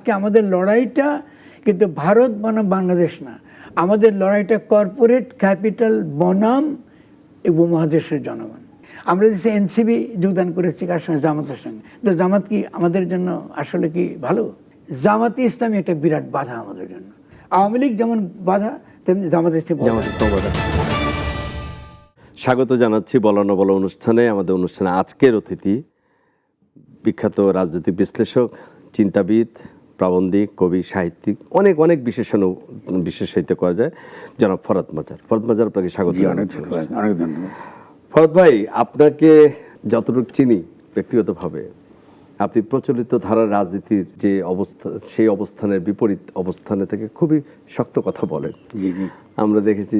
আজকে আমাদের লড়াইটা কিন্তু ভারত বনাম বাংলাদেশ না, আমাদের লড়াইটা কর্পোরেট ক্যাপিটাল বনাম উপমহাদেশের জনগণ। আমরা দেশে এনসিপি যোগদান করেছি কার সঙ্গে? জামাতের সঙ্গে। তো জামাত কি আমাদের জন্য আসলে কি ভালো? জামাতে ইসলামী একটা বিরাট বাধা আমাদের জন্য। আওয়ামী লীগ যেমন বাধা, তেমনি জামাত ইসলামী বাধা। স্বাগত জানাচ্ছি বলো না বলো অনুষ্ঠানে। আমাদের অনুষ্ঠানে আজকের অতিথি বিখ্যাত রাজনৈতিক বিশ্লেষক, চিন্তাবিদ, প্রাবন্ধিক, কবি, সাহিত্যিক, অনেক অনেক বিশেষায়িত করা যায়, জনাব ফরহাদ মাজার। ফরহাদ মাজার, আপনাকে স্বাগত জানাচ্ছি। অনেক ধন্যবাদ। ফরহাদ ভাই, আপনাকে যতটুকু চিনি ব্যক্তিগতভাবে, আপনি প্রচলিত ধারার রাজনীতির যে অবস্থা, সেই অবস্থানের বিপরীত অবস্থানে থেকে খুবই শক্ত কথা বলেন। আমরা দেখেছি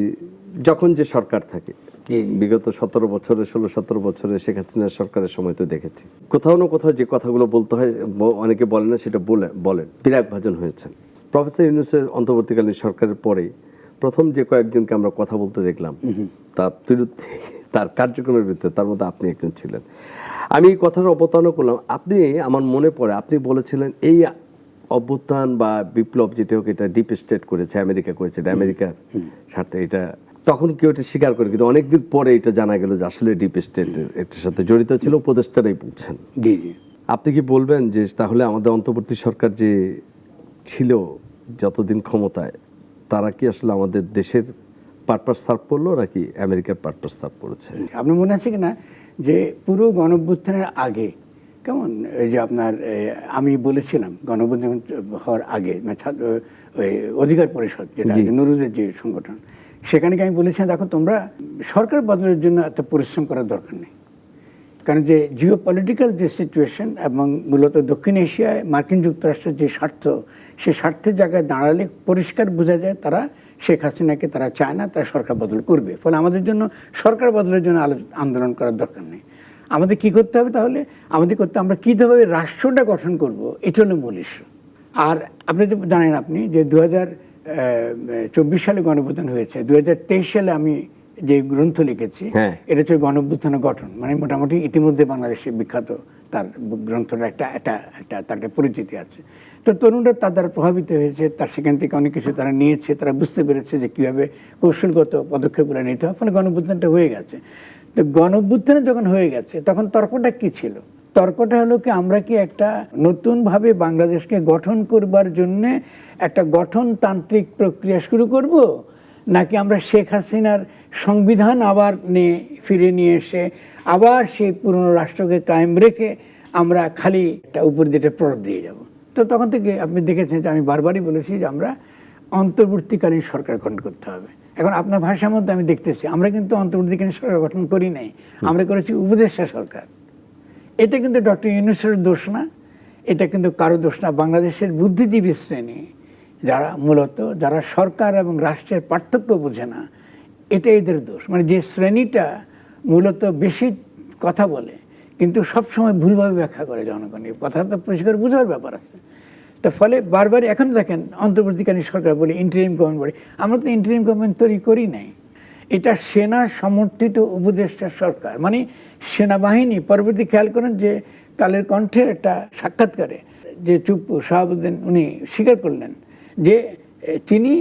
যখন যে সরকার থাকে, বিগত 16-17 বছরে শেখ হাসিনার সরকারের সময় তো দেখেছি কোথাও না কোথাও যে কথাগুলো বলতে হয়, অনেকে বলে না, সেটা বলেন, বিরাগভাজন হয়েছেন। প্রফেসর ইউনূসের অন্তর্বর্তীকালীন সরকারের পরে প্রথম যে কয়েকজনকে আমরা কথা বলতে দেখলাম তার বিরুদ্ধে, তার কার্যক্রমের বিরুদ্ধে, তার মধ্যে আপনি একজন ছিলেন। আমি এই কথার অবতারণা করলাম, আপনি, আমার মনে পড়ে আপনি বলেছিলেন এই অভ্যুত্থান বা বিপ্লব যেটা হোক, এটা ডিপ স্টেট করেছে, আমেরিকা করেছে, এটা আমেরিকার স্বার্থে। এটা তখন কেউ এটা স্বীকার করে, কিন্তু অনেকদিন পরে এটা জানা গেল যে আসলে ডিপ স্টেট এটার সাথে জড়িত ছিল, উপদেষ্টারাই বলছেন। আপনি কি বলবেন যে তাহলে আমাদের অন্তর্বর্তী সরকার যে ছিল যতদিন ক্ষমতায়, তারা কি আসলে আমাদের দেশের পারপাস সার্ভ করলো নাকি আমেরিকার পারপাস সার্ভ করেছে? আপনার মনে আছে কিনা যে পুরো গণঅভ্যুত্থানের আগে কেমন, এই যে আপনার আমি বলেছিলাম গণঅভ্যুত্থান হওয়ার আগে ওই অধিকার পরিষদ, যেটা নুরুজের যে সংগঠন, সেখানে আমি বলেছিলাম দেখো তোমরা সরকার বদলের জন্য এত পরিশ্রম করার দরকার নেই, কারণ যে জিও পলিটিক্যাল যে সিচুয়েশন এবং মূলত দক্ষিণ এশিয়ায় মার্কিন যুক্তরাষ্ট্রের যে স্বার্থ, সেই স্বার্থের জায়গায় দাঁড়ালে পরিষ্কার বোঝা যায় তারা শেখ হাসিনাকে তারা চায় না, তারা সরকার বদল করবে। ফলে আমাদের জন্য সরকার বদলের জন্য আন্দোলন করার দরকার নেই। আমাদের কি করতে হবে তাহলে? আমাদের আমরা কীভাবে রাষ্ট্রটা গঠন করব, এটা হলো মূল ইস্যু। আর আপনি তো জানেন আপনি যে 2024 সালে গণঅভ্যুত্থান হয়েছে, 2023 সালে আমি যে গ্রন্থ লিখেছি এটা হচ্ছে গণঅভ্যুত্থানের গঠন, মানে মোটামুটি ইতিমধ্যে বাংলাদেশে বিখ্যাত তার গ্রন্থটা তার একটা পরিচিতি আছে। তো তরুণরা তার দ্বারা প্রভাবিত হয়েছে, তার সেখান থেকে অনেক কিছু তারা নিয়েছে, তারা বুঝতে পেরেছে যে কীভাবে কৌশলগত পদক্ষেপগুলো নিতে হয়, ফলে গণঅভ্যুত্থানটা হয়ে গেছে। তো গণঅভ্যুত্থানে যখন হয়ে গেছে তখন তর্কটা কী ছিল? তর্কটা হলো কি, আমরা কি একটা নতুনভাবে বাংলাদেশকে গঠন করবার জন্যে একটা গঠনতান্ত্রিক প্রক্রিয়া শুরু করব, নাকি আমরা শেখ হাসিনার সংবিধান আবার ফিরে নিয়ে এসে আবার সেই পুরনো রাষ্ট্রকে কায়েম রেখে আমরা খালি একটা উপর দিয়ে প্রভাব দিয়ে যাব? তো তখন থেকে আপনি দেখেছেন যে আমি বারবারই বলেছি যে আমরা অন্তর্বর্তীকালীন সরকার গঠন করতে হবে। এখন আপনার ভাষার মধ্যে আমি দেখতেছি আমরা কিন্তু অন্তর্বর্তীকালীন সরকার গঠন করি নাই, আমরা করেছি উপদেষ্টা সরকার। এটা কিন্তু ডক্টর ইউনূসের দোষ না, এটা কিন্তু কারো দোষ না। বাংলাদেশের বুদ্ধিজীবী শ্রেণী যারা সরকার এবং রাষ্ট্রের পার্থক্য বোঝে না, এটা এদের দোষ। মানে যে শ্রেণীটা মূলত বেশি কথা বলে কিন্তু সবসময় ভুলভাবে ব্যাখ্যা করে জনগণের কথা, তো পরিষ্কার বোঝার ব্যাপার আছে। তো ফলে বারবার এখন দেখেন অন্তর্বর্তীকালীন সরকার বলে, ইন্টারিম গভর্নমেন্ট বলে, আমরা তো ইন্টারিম গভর্নমেন্ট তৈরি করি নাই। এটা সেনা সমর্থিত উপদেষ্টা সরকার, মানে সেনাবাহিনী। পরবর্তী খেয়াল করেন যে কালের কণ্ঠে একটা সাক্ষাৎকারে যে চুপ্পু শাহাবুদ্দিন উনি স্বীকার করলেন যে তিনি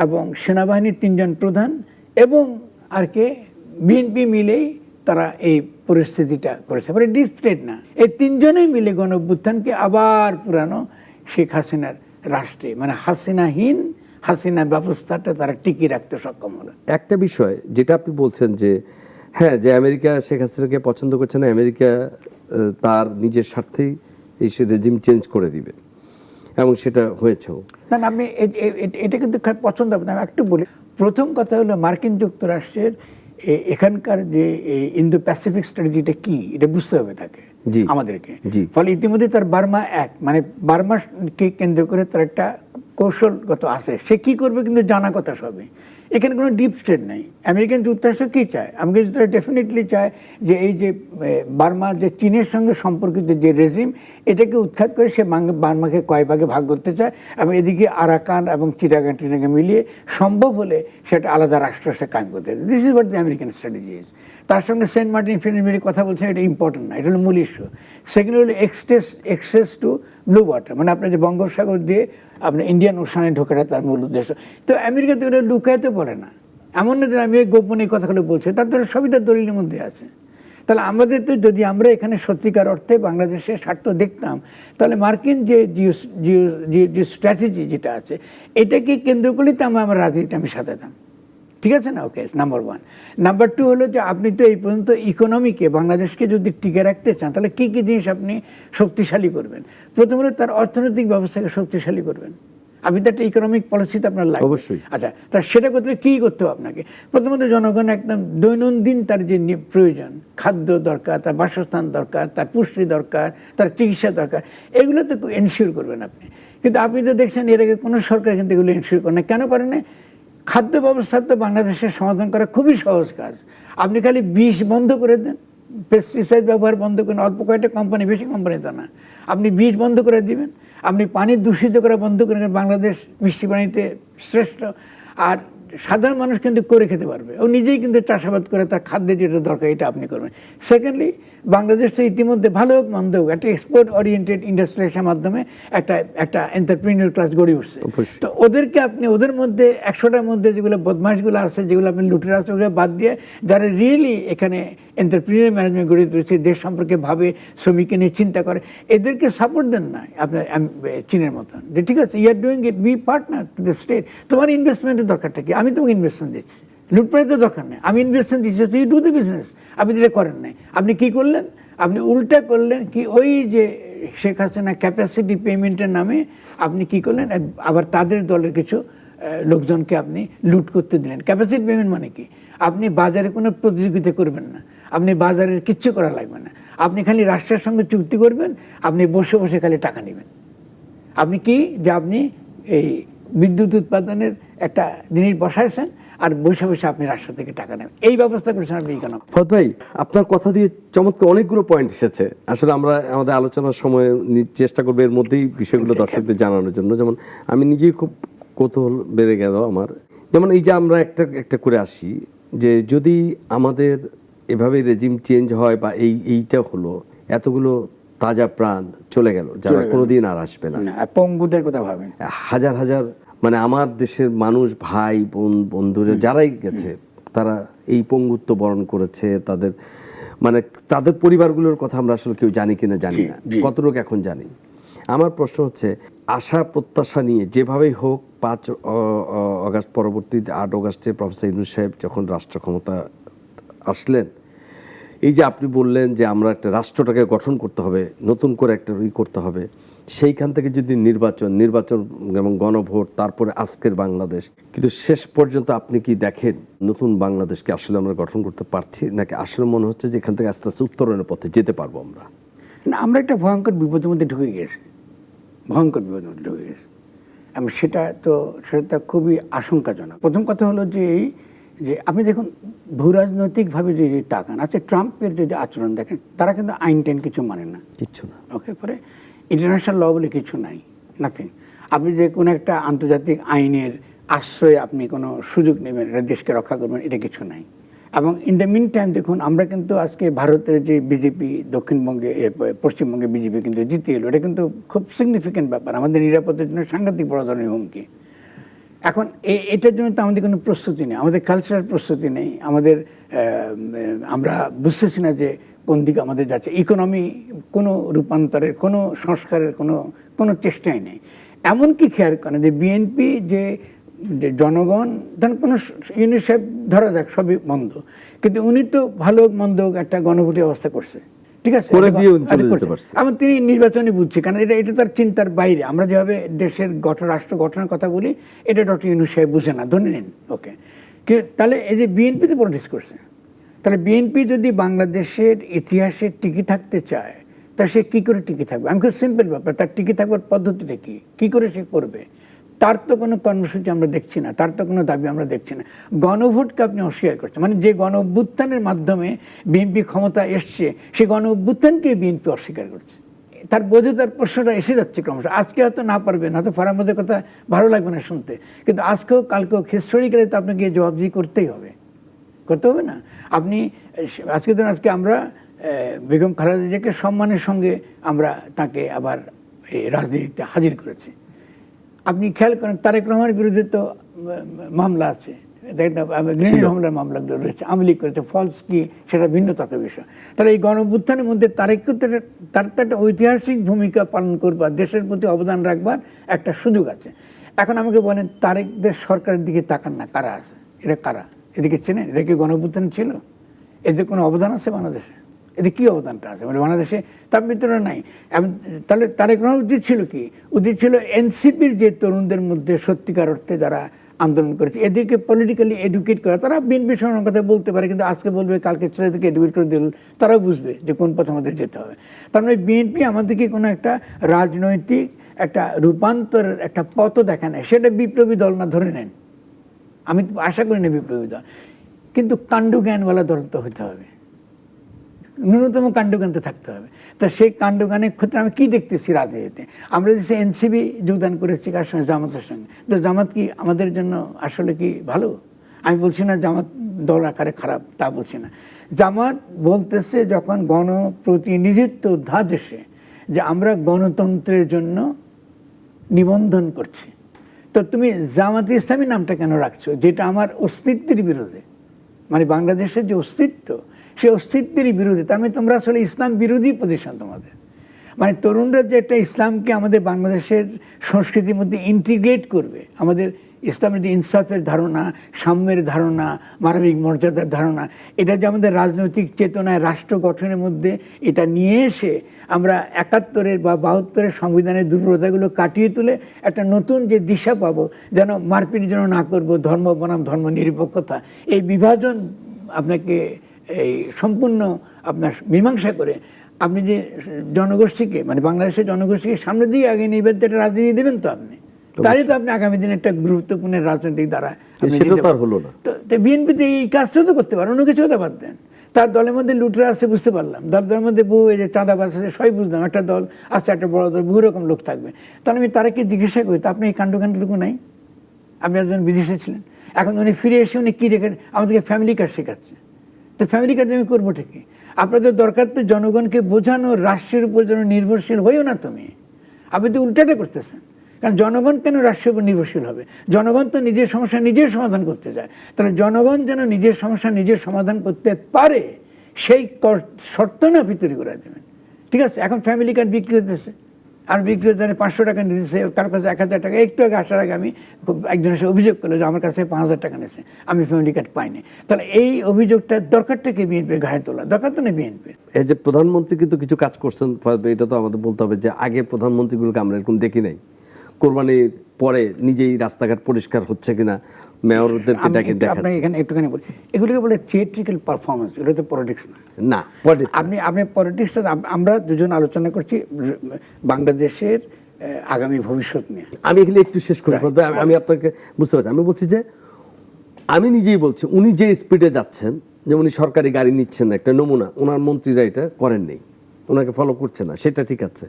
এবং সেনাবাহিনীর 3 জন প্রধান এবং আর কে বিএনপি মিলেই তারা এই পরিস্থিতিটা করেছে, মানে ডিপ স্টেট না, এই 3 জনেই মিলে গণঅভ্যুত্থানকে আবার পুরানো শেখ হাসিনার রাষ্ট্রে, মানে হাসিনা ব্যবস্থাটা তারা টিকিয়ে রাখতে সক্ষম হলো। একটা বিষয় যেটা আপনি বলছেন যে হ্যাঁ, যে আমেরিকা শেখ হাসিনাকে পছন্দ করছে না, আমেরিকা তার নিজের স্বার্থেই এই রেজিম চেঞ্জ করে দিবে, এবং সেটা হয়েছেও না। আপনি এটা কিন্তু পছন্দ হবে না। আমি একটু বলি, প্রথম কথা হলো মার্কিন যুক্তরাষ্ট্রের এখানকার যে ইন্দো প্যাসিফিক স্ট্র্যাটেজিটা কি, এটা বুঝতে হবে তাকে, আমাদেরকে। ফলে ইতিমধ্যে তার বার্মা মানে বার্মাকে কেন্দ্র করে তার একটা কৌশলগত আছে, সে কি করবে কিন্তু জানা কথা সবই। এখানে কোনো ডিপ স্টেট নেই। আমেরিকান যুক্তরাষ্ট্র কী চায়? আমেরিকান যুক্তরাষ্ট্র ডেফিনেটলি চায় যে এই যে বার্মা যে চীনের সঙ্গে সম্পর্কিত যে রেজিম, এটাকে উৎখাত করে সে বার্মাকে কয় ভাগে ভাগ করতে চায়, এবং এদিকে আরাকান এবং চিটাগাং মিলিয়ে সম্ভব হলে সেটা আলাদা রাষ্ট্র সে কায়েম করতে চায়। This is what the American strategy is. তার সঙ্গে সেন্ট মার্টিন ফিলিপিন্সের কথা বলছেন, এটা ইম্পর্টেন্ট না, এটা হলো মূল ইস্যু। সেকেন্ড হলো এক্সেস টু ব্লু ওয়াটার, মানে আপনার যে বঙ্গোপসাগর দিয়ে আপনার ইন্ডিয়ান ওশানে ঢোকাটা তার মূল উদ্দেশ্য। তো আমেরিকাতে ওটা লুকাইতে পারে না, এমন না যে আমি গোপনে কথাগুলো বলছি, তার তো সবই তার দলিলের মধ্যে আছে। তাহলে আমাদের তো যদি আমরা এখানে সত্যিকার অর্থে বাংলাদেশের স্বার্থ দেখতাম, তাহলে মার্কিন যে যে স্ট্র্যাটেজি যেটা আছে এটাকে কেন্দ্র করলেই তো আমার রাজনীতিটা আমি সাজাতাম। ঠিক আছে না? ওকে, নাম্বার ওয়ান। নাম্বার টু হলো যে আপনি তো এই পর্যন্ত ইকোনমিকে বাংলাদেশকে যদি টিকে রাখতে চান, তাহলে কী কী জিনিস আপনি শক্তিশালী করবেন? প্রথম হলো তার অর্থনৈতিক ব্যবস্থাকে শক্তিশালী করবেন। আপনি তো একটা ইকোনমিক পলিসিতে আপনার লাগবে অবশ্যই। আচ্ছা, তা সেটা করতে কী করতে হবে আপনাকে? প্রথমত জনগণ একদম দৈনন্দিন তার যে প্রয়োজন, খাদ্য দরকার, তার বাসস্থান দরকার, তার পুষ্টি দরকার, তার চিকিৎসা দরকার, এগুলো তো এনশিওর করবেন আপনি। কিন্তু আপনি তো দেখছেন এর আগে কোনো সরকার কিন্তু এগুলো এনশিওর করে না। কেন করে না? খাদ্য ব্যবস্থা তো বাংলাদেশের সমাধান করা খুবই সহজ কাজ। আপনি খালি বিষ বন্ধ করে দেন, পেস্টিসাইড ব্যবহার বন্ধ করেন, অল্প কয়েকটা কোম্পানি, বেশি কোম্পানি তো না, আপনি বিষ বন্ধ করে দিবেন, আপনি পানি দূষিত করা বন্ধ করেন, বাংলাদেশ মিষ্টি পানিতে শ্রেষ্ঠ। আর সাধারণ মানুষ কিন্তু করে খেতে পারবে, ও নিজেই কিন্তু চাষাবাদ করে তার খাদ্যের যেটা দরকার এটা আপনি করবেন। সেকেন্ডলি, বাংলাদেশ তো ইতিমধ্যে ভালো হোক মন্দ হোক একটা এক্সপোর্ট ওরিয়েন্টেড ইন্ডাস্ট্রিয়ালের মাধ্যমে একটা এন্টারপ্রিনিয়র ক্লাস গড়ে উঠছে। তো ওদেরকে আপনি ওদের মধ্যে 100টার মধ্যে যেগুলো বদমাশগুলো আছে, যেগুলো আপনি লুটেরা আছে, ওগুলো বাদ দিয়ে যারা রিয়েলি এখানে এন্টারপ্রিনিয়র ম্যানেজমেন্ট গড়ে তুলেছে, দেশ সম্পর্কে ভাবে, শ্রমিককে নিয়ে চিন্তা করে, এদেরকে সাপোর্ট দেন না আপনার চীনের মতন, যে ঠিক আছে you are doing it, be partner to the state, তোমার ইনভেস্টমেন্টের দরকারটা কি? আমি তোমাকে ইনভেস্টমেন্ট দিচ্ছি, লুটপাটের তো দরকার নেই, আমি ইনভেস্টমেন্ট দিচ্ছি, ইউ ডু দ্য বিজনেস। আপনি যেটা করেন নাই, আপনি কি করলেন? আপনি উল্টা করলেন কি, ওই যে শেখ হাসিনা ক্যাপাসিটি পেমেন্টের নামে আপনি কি করলেন, আবার তাদের দলের কিছু লোকজনকে আপনি লুট করতে দিলেন। ক্যাপাসিটি পেমেন্ট মানে কি? আপনি বাজারে কোনো প্রতিযোগিতা করবেন না, আপনি বাজারের কিচ্ছু করা লাগবে না, আপনি খালি রাষ্ট্রের সঙ্গে চুক্তি করবেন, আপনি বসে বসে খালি টাকা নেবেন। আপনি কি, যে আপনি এই বিদ্যুৎ উৎপাদনের একটা জিনিস বসাইছেন আর বসে বসে আপনি রাষ্ট্র থেকে টাকা নেবেন, এই ব্যবস্থা করেছেন আপনি কেন? ফত ভাই, আপনার কথা দিয়ে চমৎকার অনেকগুলো পয়েন্ট এসেছে। আসলে আমরা আমাদের আলোচনার সময় চেষ্টা করবো এর মধ্যেই বিষয়গুলো দর্শকদের জানানোর জন্য। যেমন আমি নিজেই খুব কৌতূহল বেড়ে গেল আমার, যেমন এই যে আমরা একটা একটা করে আসি, যে যদি আমাদের এভাবে রেজিম চেঞ্জ হয় বা এইটা হলো, এতগুলো তাজা প্রাণ চলে গেল যারা কোনোদিন আর আসবে না, পঙ্গুদের কথা ভাবেন, হাজার হাজার, মানে আমার দেশের মানুষ, ভাই বোন, বন্ধুরা যারাই গেছে, তারা এই পঙ্গুত্ব বরণ করেছে, তাদের মানে তাদের পরিবারগুলোর কথা আমরা আসলে কেউ জানি কিনা জানি না, কতটুকু এখন জানি। আমার প্রশ্ন হচ্ছে, আশা প্রত্যাশা নিয়ে যেভাবেই হোক 5 আগস্ট পরবর্তী 8 আগস্টে প্রফেসর ইউনূস সাহেব যখন রাষ্ট্র ক্ষমতা আসলেন, এই যে আপনি বললেন যে আমরা একটা রাষ্ট্রটাকে গঠন করতে হবে, নতুন করে একটা করতে হবে, সেইখান থেকে যদি নির্বাচন এবং গণভোট, তারপরে আজকের বাংলাদেশ, কিন্তু শেষ পর্যন্ত আপনি কি দেখেন নতুন বাংলাদেশকে আসলে আমরা গঠন করতে পারছি, নাকি আসলে মনে হচ্ছে যে এখান থেকে আস্তে আস্তে উত্তরণের পথে যেতে পারবো আমরা? না, আমরা একটা ভয়ঙ্কর বিপদের মধ্যে ঢুকে গেছি, ভয়ঙ্কর বিপদের মধ্যে ঢুকে গেছি। এবং সেটা খুবই আশঙ্কাজনক। প্রথম কথা হলো যে যে আপনি দেখুন ভূরাজনৈতিকভাবে যদি তাকান, আচ্ছা ট্রাম্পের যদি আচরণ দেখেন, তারা কিন্তু আইন টাইন কিছু মানে না, কিচ্ছু না। ওকে, পরে ইন্টারন্যাশনাল ল বলে কিছু নাই, নাথিং। আপনি যে কোনো একটা আন্তর্জাতিক আইনের আশ্রয়ে আপনি কোনো সুযোগ নেবেন, এটা দেশকে রক্ষা করবেন, এটা কিছু নাই। এবং ইন দ্য মিন টাইম দেখুন, আমরা কিন্তু আজকে ভারতের যে বিজেপি দক্ষিণবঙ্গে, পশ্চিমবঙ্গে বিজেপি কিন্তু জিতে এলো, এটা কিন্তু খুব সিগনিফিক্যান্ট ব্যাপার, আমাদের নিরাপত্তার জন্য সাংঘাতিক বড় ধরনের হুমকি। এখন এটার জন্য তো আমাদের কোনো প্রস্তুতি নেই, আমাদের কালচারাল প্রস্তুতি নেই, আমরা বুঝতেছি না যে কোন দিকে আমাদের যাচ্ছে। ইকোনমি কোনো রূপান্তরের, কোনো সংস্কারের কোনো চেষ্টাই নেই। এমনকি খেয়াল করেন যে বিএনপি যে জনগণ, ধরেন কোনো ইউনূস সাহেব ধরা যাক সবই বন্ধ, কিন্তু উনি তো ভালো হোক মন্দ হোক একটা গণভোটের ব্যবস্থা করছে, ঠিক আছে, এবং তিনি নির্বাচনই বুঝছে, কারণ এটা তার চিন্তার বাইরে। আমরা যেভাবে দেশের রাষ্ট্র গঠনের কথা বলি, এটা ডক্টর ইউনূস সাহেব বুঝে না, ধরে নিন, ওকে। তাহলে এই যে বিএনপিতে পলিটিক্স করছে, তাহলে বিএনপি যদি বাংলাদেশের ইতিহাসে টিকে থাকতে চায়, তা সে কী করে টিকে থাকবে? আমি খুব সিম্পল ব্যাপার, তার টিকে থাকবার পদ্ধতিটা কী করে সে করবে? তার তো কোনো কর্মসূচি আমরা দেখছি না, তার তো কোনো দাবি আমরা দেখছি না। গণভোটকে আপনি অস্বীকার করছেন, মানে যে গণ অভ্যুত্থানের মাধ্যমে বিএনপি ক্ষমতা এসছে, সেই গণ অভ্যুত্থানকে বিএনপি অস্বীকার করছে। তার বোঝে, তার প্রশ্নটা এসে যাচ্ছে ক্রমশ। আজকে হয়তো না পারবেন, হয়তো ফারামদের কথা ভালো লাগবে না শুনতে, কিন্তু আজকেও কালকেও হিস্টোরিক্যালি তো আপনাকে জবাবদিহি করতেই হবে, করতে হবে না? আপনি আজকে আমরা বেগম খালেদা জিয়াকে সম্মানের সঙ্গে আমরা তাকে আবার এই রাজনীতিতে হাজির করেছে। আপনি খেয়াল করেন তারেক রহমানের বিরুদ্ধে তো মামলা আছে, গ্রেনেড হামলার মামলাগুলো রয়েছে, আওয়ামী লীগ করেছে, ফলস কি সেটা ভিন্ন তর্ক বিষয়। তাহলে এই গণঅভ্যুত্থানের মধ্যে তার তো একটা ঐতিহাসিক ভূমিকা পালন করবার, দেশের প্রতি অবদান রাখবার একটা সুযোগ আছে। এখন আমাকে বলেন তারেকদের সরকারের দিকে তাকান না, কারা আছে, এরা কারা, এদিকে চেনেন? এরা কি গণঅভ্যুত্থান ছিল? এদের কোনো অবদান আছে বাংলাদেশে? এদের কী অবদানটা আছে? মানে বাংলাদেশে তার ভিতরে নাই। তাহলে তারেক রহমান উচিত ছিল কি? উচিত ছিল এনসিপির যে তরুণদের মধ্যে সত্যিকার অর্থে যারা আন্দোলন করেছে এদেরকে পলিটিক্যালি এডুকেট করা। তারা বিএনপি সঙ্গে কথা বলতে পারে, কিন্তু আজকে বলবে কালকে ছেলেদেরকে এডুকেট করে দিল, তারাও বুঝবে যে কোন পথে আমাদের যেতে হবে। তার মানে বিএনপি আমাদেরকে কোনো একটা রাজনৈতিক একটা রূপান্তরের একটা পথও দেখা নেয়। সেটা বিপ্লবী দল না, ধরে নেন, আমি আশা করি না বিপ্লবী দল, কিন্তু কাণ্ডজ্ঞানওয়ালা দল তো হতে হবে, ন্যূনতম কাণ্ডজ্ঞান তো থাকতে হবে। তা সেই কাণ্ডজ্ঞানের ক্ষেত্রে আমি কী দেখতেছি রাজনীতিতে? আমরা দেশে এনসিপি যোগদান করেছি কার সঙ্গে? জামাতের সঙ্গে। তো জামাত কি আমাদের জন্য আসলে কি ভালো? আমি বলছি না জামাত দল আকারে খারাপ, তা বলছি না। জামাত বলতেছে যখন গণপ্রতিনিধিত্ব ধাদেশে যে আমরা গণতন্ত্রের জন্য নিবন্ধন করছি, তো তুমি জামাতে ইসলামী নামটা কেন রাখছো, যেটা আমার অস্তিত্বের বিরোধে? মানে বাংলাদেশের যে অস্তিত্ব, সেই অস্তিত্বেরই বিরোধী। তার মানে তোমরা আসলে ইসলাম বিরোধী প্রতিষ্ঠান তোমাদের। মানে তরুণরা যে একটা ইসলামকে আমাদের বাংলাদেশের সংস্কৃতির মধ্যে ইন্টিগ্রেট করবে, আমাদের ইসলামের যে ইনসাফের ধারণা, সাম্যের ধারণা, মানবিক মর্যাদার ধারণা, এটা যে আমাদের রাজনৈতিক চেতনায় রাষ্ট্র গঠনের মধ্যে এটা নিয়ে এসে আমরা 71-এর বা 72-এর সংবিধানের দুর্বলতাগুলো কাটিয়ে তুলে একটা নতুন যে দিশা পাবো, যেন মারপিট যেন না করবো, ধর্ম বনাম ধর্ম নিরপেক্ষতা, এই বিভাজন আপনাকে এই সম্পূর্ণ আপনার মীমাংসা করে আপনি যে জনগোষ্ঠীকে, মানে বাংলাদেশের জনগোষ্ঠীকে সামনে দিয়ে আগে নিবেন, তো একটা রাজনীতি দেবেন তো আপনি, তাহলে তো আপনি আগামী দিনে একটা গুরুত্বপূর্ণ রাজনৈতিক দ্বারা হলো না। তো বিএনপিতে এই কাজটা তো করতে পারেন, অন্য কিছু হতে পারতেন। তার দলের মধ্যে লুটরা আছে বুঝতে পারলাম, দলের মধ্যে বহু এই যে চাঁদাবাজ আছে সবাই বুঝলাম, একটা দল আছে, একটা বড় দল, বহু রকম লোক থাকবে। তাহলে আমি তারাকে জিজ্ঞাসা করি, তো আপনি এই কাণ্ডকাণ্ডটুকু নাই? আপনি একজন বিদেশে ছিলেন, এখন উনি ফিরে এসে উনি কী রেখে আমাদেরকে ফ্যামিলি কার্ড শেখাচ্ছে। তো ফ্যামিলি কার্ড আমি করবো ঠিকই, আপনাদের দরকার তো জনগণকে বোঝানো, রাষ্ট্রের উপর যেন নির্ভরশীল হয়েও না তুমি। আপনি তো উল্টাটা করতেছেন, কারণ জনগণ কেন রাষ্ট্রের উপর নির্ভরশীল হবে? জনগণ তো নিজের সমস্যা নিজের সমাধান করতে চায়। তাহলে জনগণ যেন নিজের সমস্যা নিজের সমাধান করতে পারে, সেই শর্ত না আপনি তৈরি করে দেবেন। ঠিক আছে, এখন ফ্যামিলি কার্ড বিক্রি হতেছে, আর বিক্রি হতে 500 টাকা নিতেছে, কার কাছে 1000 টাকা। একটু আগে আসার আগে আমি একজনের সাথে অভিযোগ করলো যে আমার কাছে 5000 টাকা নিয়েছে, আমি ফ্যামিলি কার্ড পাইনি। তাহলে এই অভিযোগটা দরকারটাকে বিএনপির ঘাড়ে তোলা দরকার তো নেই বিএনপির। এই যে প্রধানমন্ত্রী কিন্তু কিছু কাজ করছেন, এটা তো আমাদের বলতে হবে যে আগে প্রধানমন্ত্রীগুলোকে আমরা এরকম দেখি নাই। কোরবানির পরে নিজেই রাস্তাঘাট পরিষ্কার হচ্ছে কিনা মেয়রদেরকে ডেকে দেখাচ্ছে। আপনাকে এখানে একটুখানি বলি, এগুলোকে বলে থিয়েট্রিক্যাল পারফরমেন্স, এগুলো তো পলিটিক্স না। না পলিটিক্স, আপনি পলিটিক্সটা, আমরা দুজন আলোচনা করছি বাংলাদেশের আগামী ভবিষ্যৎ নিয়ে। আমি এখানে একটু শেষ করে আমি আপনাকে বুঝতে পারছি। আমি বলছি যে আমি নিজেই বলছি উনি যে স্পিডে যাচ্ছেন, যে উনি সরকারি গাড়ি নিচ্ছেন না, একটা নমুনা, ওনার মন্ত্রীরা এটা করেন নেই, ওনাকে ফলো করছে না, সেটা ঠিক আছে।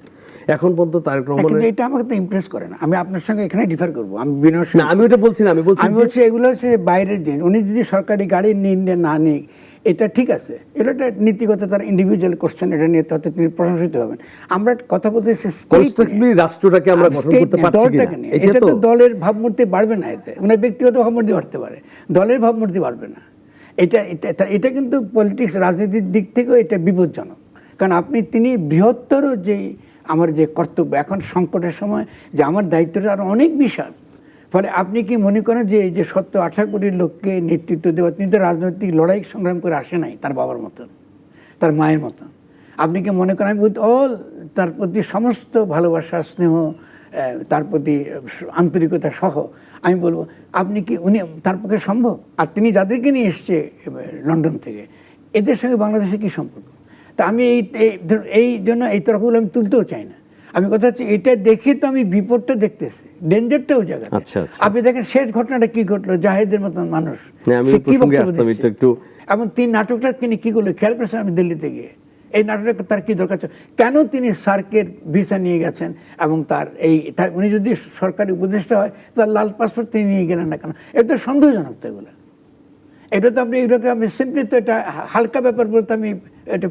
এখন পর্যন্ত তারেক রহমান, এটা আমাকে তো ইমপ্রেস করে না। আমি আপনার সঙ্গে এখানে ডিফার করবো। আমি না, আমি ওটা বলছি না, আমি বলছি এগুলো হচ্ছে বাইরের জিনিস। উনি যদি সরকারি গাড়ি নিন না নিক, এটা ঠিক আছে, এটা একটা নীতিগত তার ইন্ডিভিজুয়াল কোশ্চেন, এটা নিয়ে তাতে তিনি প্রশংসিত হবেন। আমরা কথা বলতে রাষ্ট্রটাকে আমরা গঠন করতে পারছি কিনা, এটা তো দলের ভাবমূর্তি বাড়বে না, এতে উনি ব্যক্তিগত ভাবমূর্তি বাড়তে পারে, দলের ভাবমূর্তি বাড়বে না। এটা কিন্তু পলিটিক্স, রাজনীতির দিক থেকেও এটা বিপজ্জনক। কারণ তিনি বৃহত্তর আমার যে কর্তব্য এখন সংকটের সময়, যে আমার দায়িত্বটা আরও অনেক বিশাল। ফলে আপনি কি মনে করেন যে এই যে 70-80 কোটি লোককে নেতৃত্ব দেওয়া, তিনি তো রাজনৈতিক লড়াই সংগ্রাম করে আসে নাই তার বাবার মতন, তার মায়ের মতন। আপনি কি মনে করেন, আমি উইথ অল তার প্রতি সমস্ত ভালোবাসা, স্নেহ, তার প্রতি আন্তরিকতা সহ আমি বলবো, আপনি কি উনি তার পক্ষে সম্ভব? আর তিনি যাদেরকে নিয়ে এসছে লন্ডন থেকে, এদের সঙ্গে বাংলাদেশের কী সম্পর্ক? তা আমি এই জন্য এই তর্কগুলো আমি তুলতেও চাই না। আমি কথা হচ্ছে, এটা দেখে তো আমি বিপদটা দেখতেছি, ডেঞ্জারটাও জায়গা। আপনি দেখেন শেষ ঘটনাটা কি ঘটলো, জাহেদের মতন মানুষ এবং তিনি নাটকটা তিনি কি করলো খেয়াল করেছেন? আমি দিল্লিতে গিয়ে এই নাটকটা তার কি দরকার ছিল? কেন তিনি সার্কের ভিসা নিয়ে গেছেন? এবং উনি যদি সরকারি উপদেষ্টা হয়, তার লাল পাসপোর্ট তিনি নিয়ে গেলেন না কেন? এটা সন্দেহজনক। তো এগুলো, এটা তো এগুলোকে আপনি সিম্পলি তো এটা হালকা ব্যাপার বলতে আমি এটা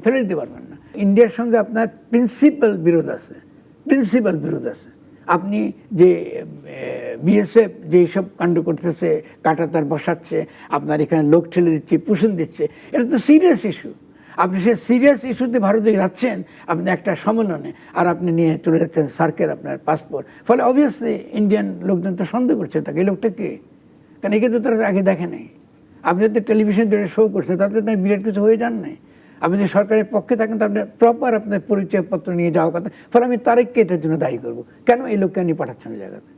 ফেলে দিতে পারবেন না। ইন্ডিয়ার সঙ্গে আপনার প্রিন্সিপাল বিরোধ আছে, প্রিন্সিপাল বিরোধ আছে। আপনি যে বিএসএফ যে সব কাণ্ড করতেছে, কাঁটাতার বসাচ্ছে, আপনার এখানে লোক ঠেলে দিচ্ছে, পুষণ দিচ্ছে, এটা তো সিরিয়াস ইস্যু। আপনি সেই সিরিয়াস ইস্যুতে ভারতে যাচ্ছেন, আপনি একটা সম্মেলনে, আর আপনি নিয়ে চলে যাচ্ছেন সার্কের আপনার পাসপোর্ট। ফলে অবভিয়াসলি ইন্ডিয়ান লোকজন তো সন্দেহ করছে তাকে, এই লোকটা কে, কারণ একে তো তারা আগে দেখে নেই। আপনি যদি টেলিভিশন ধরে শো করছেন, তাতে তো বিরাট কিছু হয়ে যান নাই। আপনি যদি সরকারের পক্ষে থাকেন, তো আপনার প্রপার আপনার পরিচয়পত্র নিয়ে যাওয়ার কথা। ফলে আমি তারেককে এটার জন্য দায়ী করবো, কেন এই লোককে নিয়ে পাঠাচ্ছেন ওই জায়গাতে।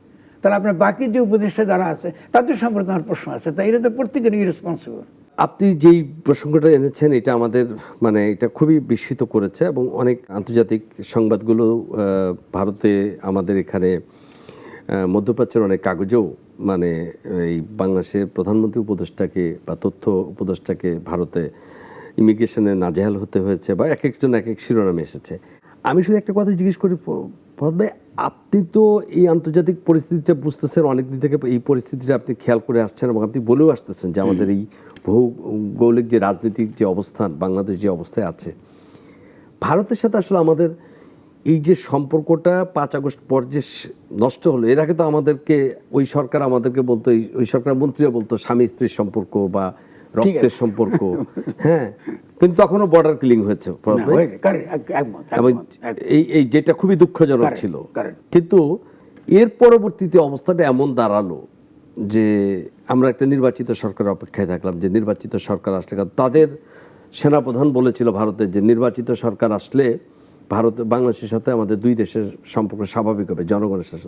তাহলে আপনার বাকি যে উপদেষ্টা যারা আছে তাদের সম্পর্কে আমার প্রশ্ন আছে, তাই এটা তো প্রত্যেকেরই রেসপন্সিবল। আপনি যেই প্রসঙ্গটা এনেছেন এটা আমাদের মানে এটা খুবই বিস্মিত করেছে, এবং অনেক আন্তর্জাতিক সংবাদগুলো ভারতে আমাদের এখানে মধ্যপ্রাচ্যের অনেক কাগজেও মানে এই বাংলাদেশের প্রধানমন্ত্রী উপদেষ্টাকে বা তথ্য উপদেষ্টাকে ভারতে ইমিগ্রেশনে নাজেহাল হতে হয়েছে, বা এক একজন এক এক শিরোনামে এসেছে। আমি শুধু একটা কথা জিজ্ঞেস করি, ভাই আপনি তো এই আন্তর্জাতিক পরিস্থিতিটা বুঝতেছেন অনেক দিন থেকে, এই পরিস্থিতিটা আপনি খেয়াল করে আসছেন এবং আপনি বলেও আসতেছেন যে আমাদের এই ভৌগোলিক যে রাজনৈতিক যে অবস্থান, বাংলাদেশ যে অবস্থায় আছে, ভারতের সাথে আসলে আমাদের এই যে সম্পর্কটা 5 আগস্ট পর যে নষ্ট হলো, এর আগে তো আমাদেরকে ওই সরকার আমাদেরকে বলতো, ওই সরকার মন্ত্রীরা বলতো স্বামী স্ত্রীর সম্পর্ক বা রক্তের সম্পর্ক, হ্যাঁ, কিন্তু তখনও বর্ডার কিলিং হয়েছে, এবং এই যেটা খুবই দুঃখজনক ছিল। কিন্তু এর পরবর্তীতে অবস্থাটা এমন দাঁড়ালো যে আমরা একটা নির্বাচিত সরকারের অপেক্ষায় থাকলাম, যে নির্বাচিত সরকার আসলে, তাদের সেনাপ্রধান বলেছিল ভারতের যে নির্বাচিত সরকার আসলে ভারত বাংলাদেশের সাথে আমাদের দুই দেশের সম্পর্ক স্বাভাবিক হবে, জনগণের সাথে।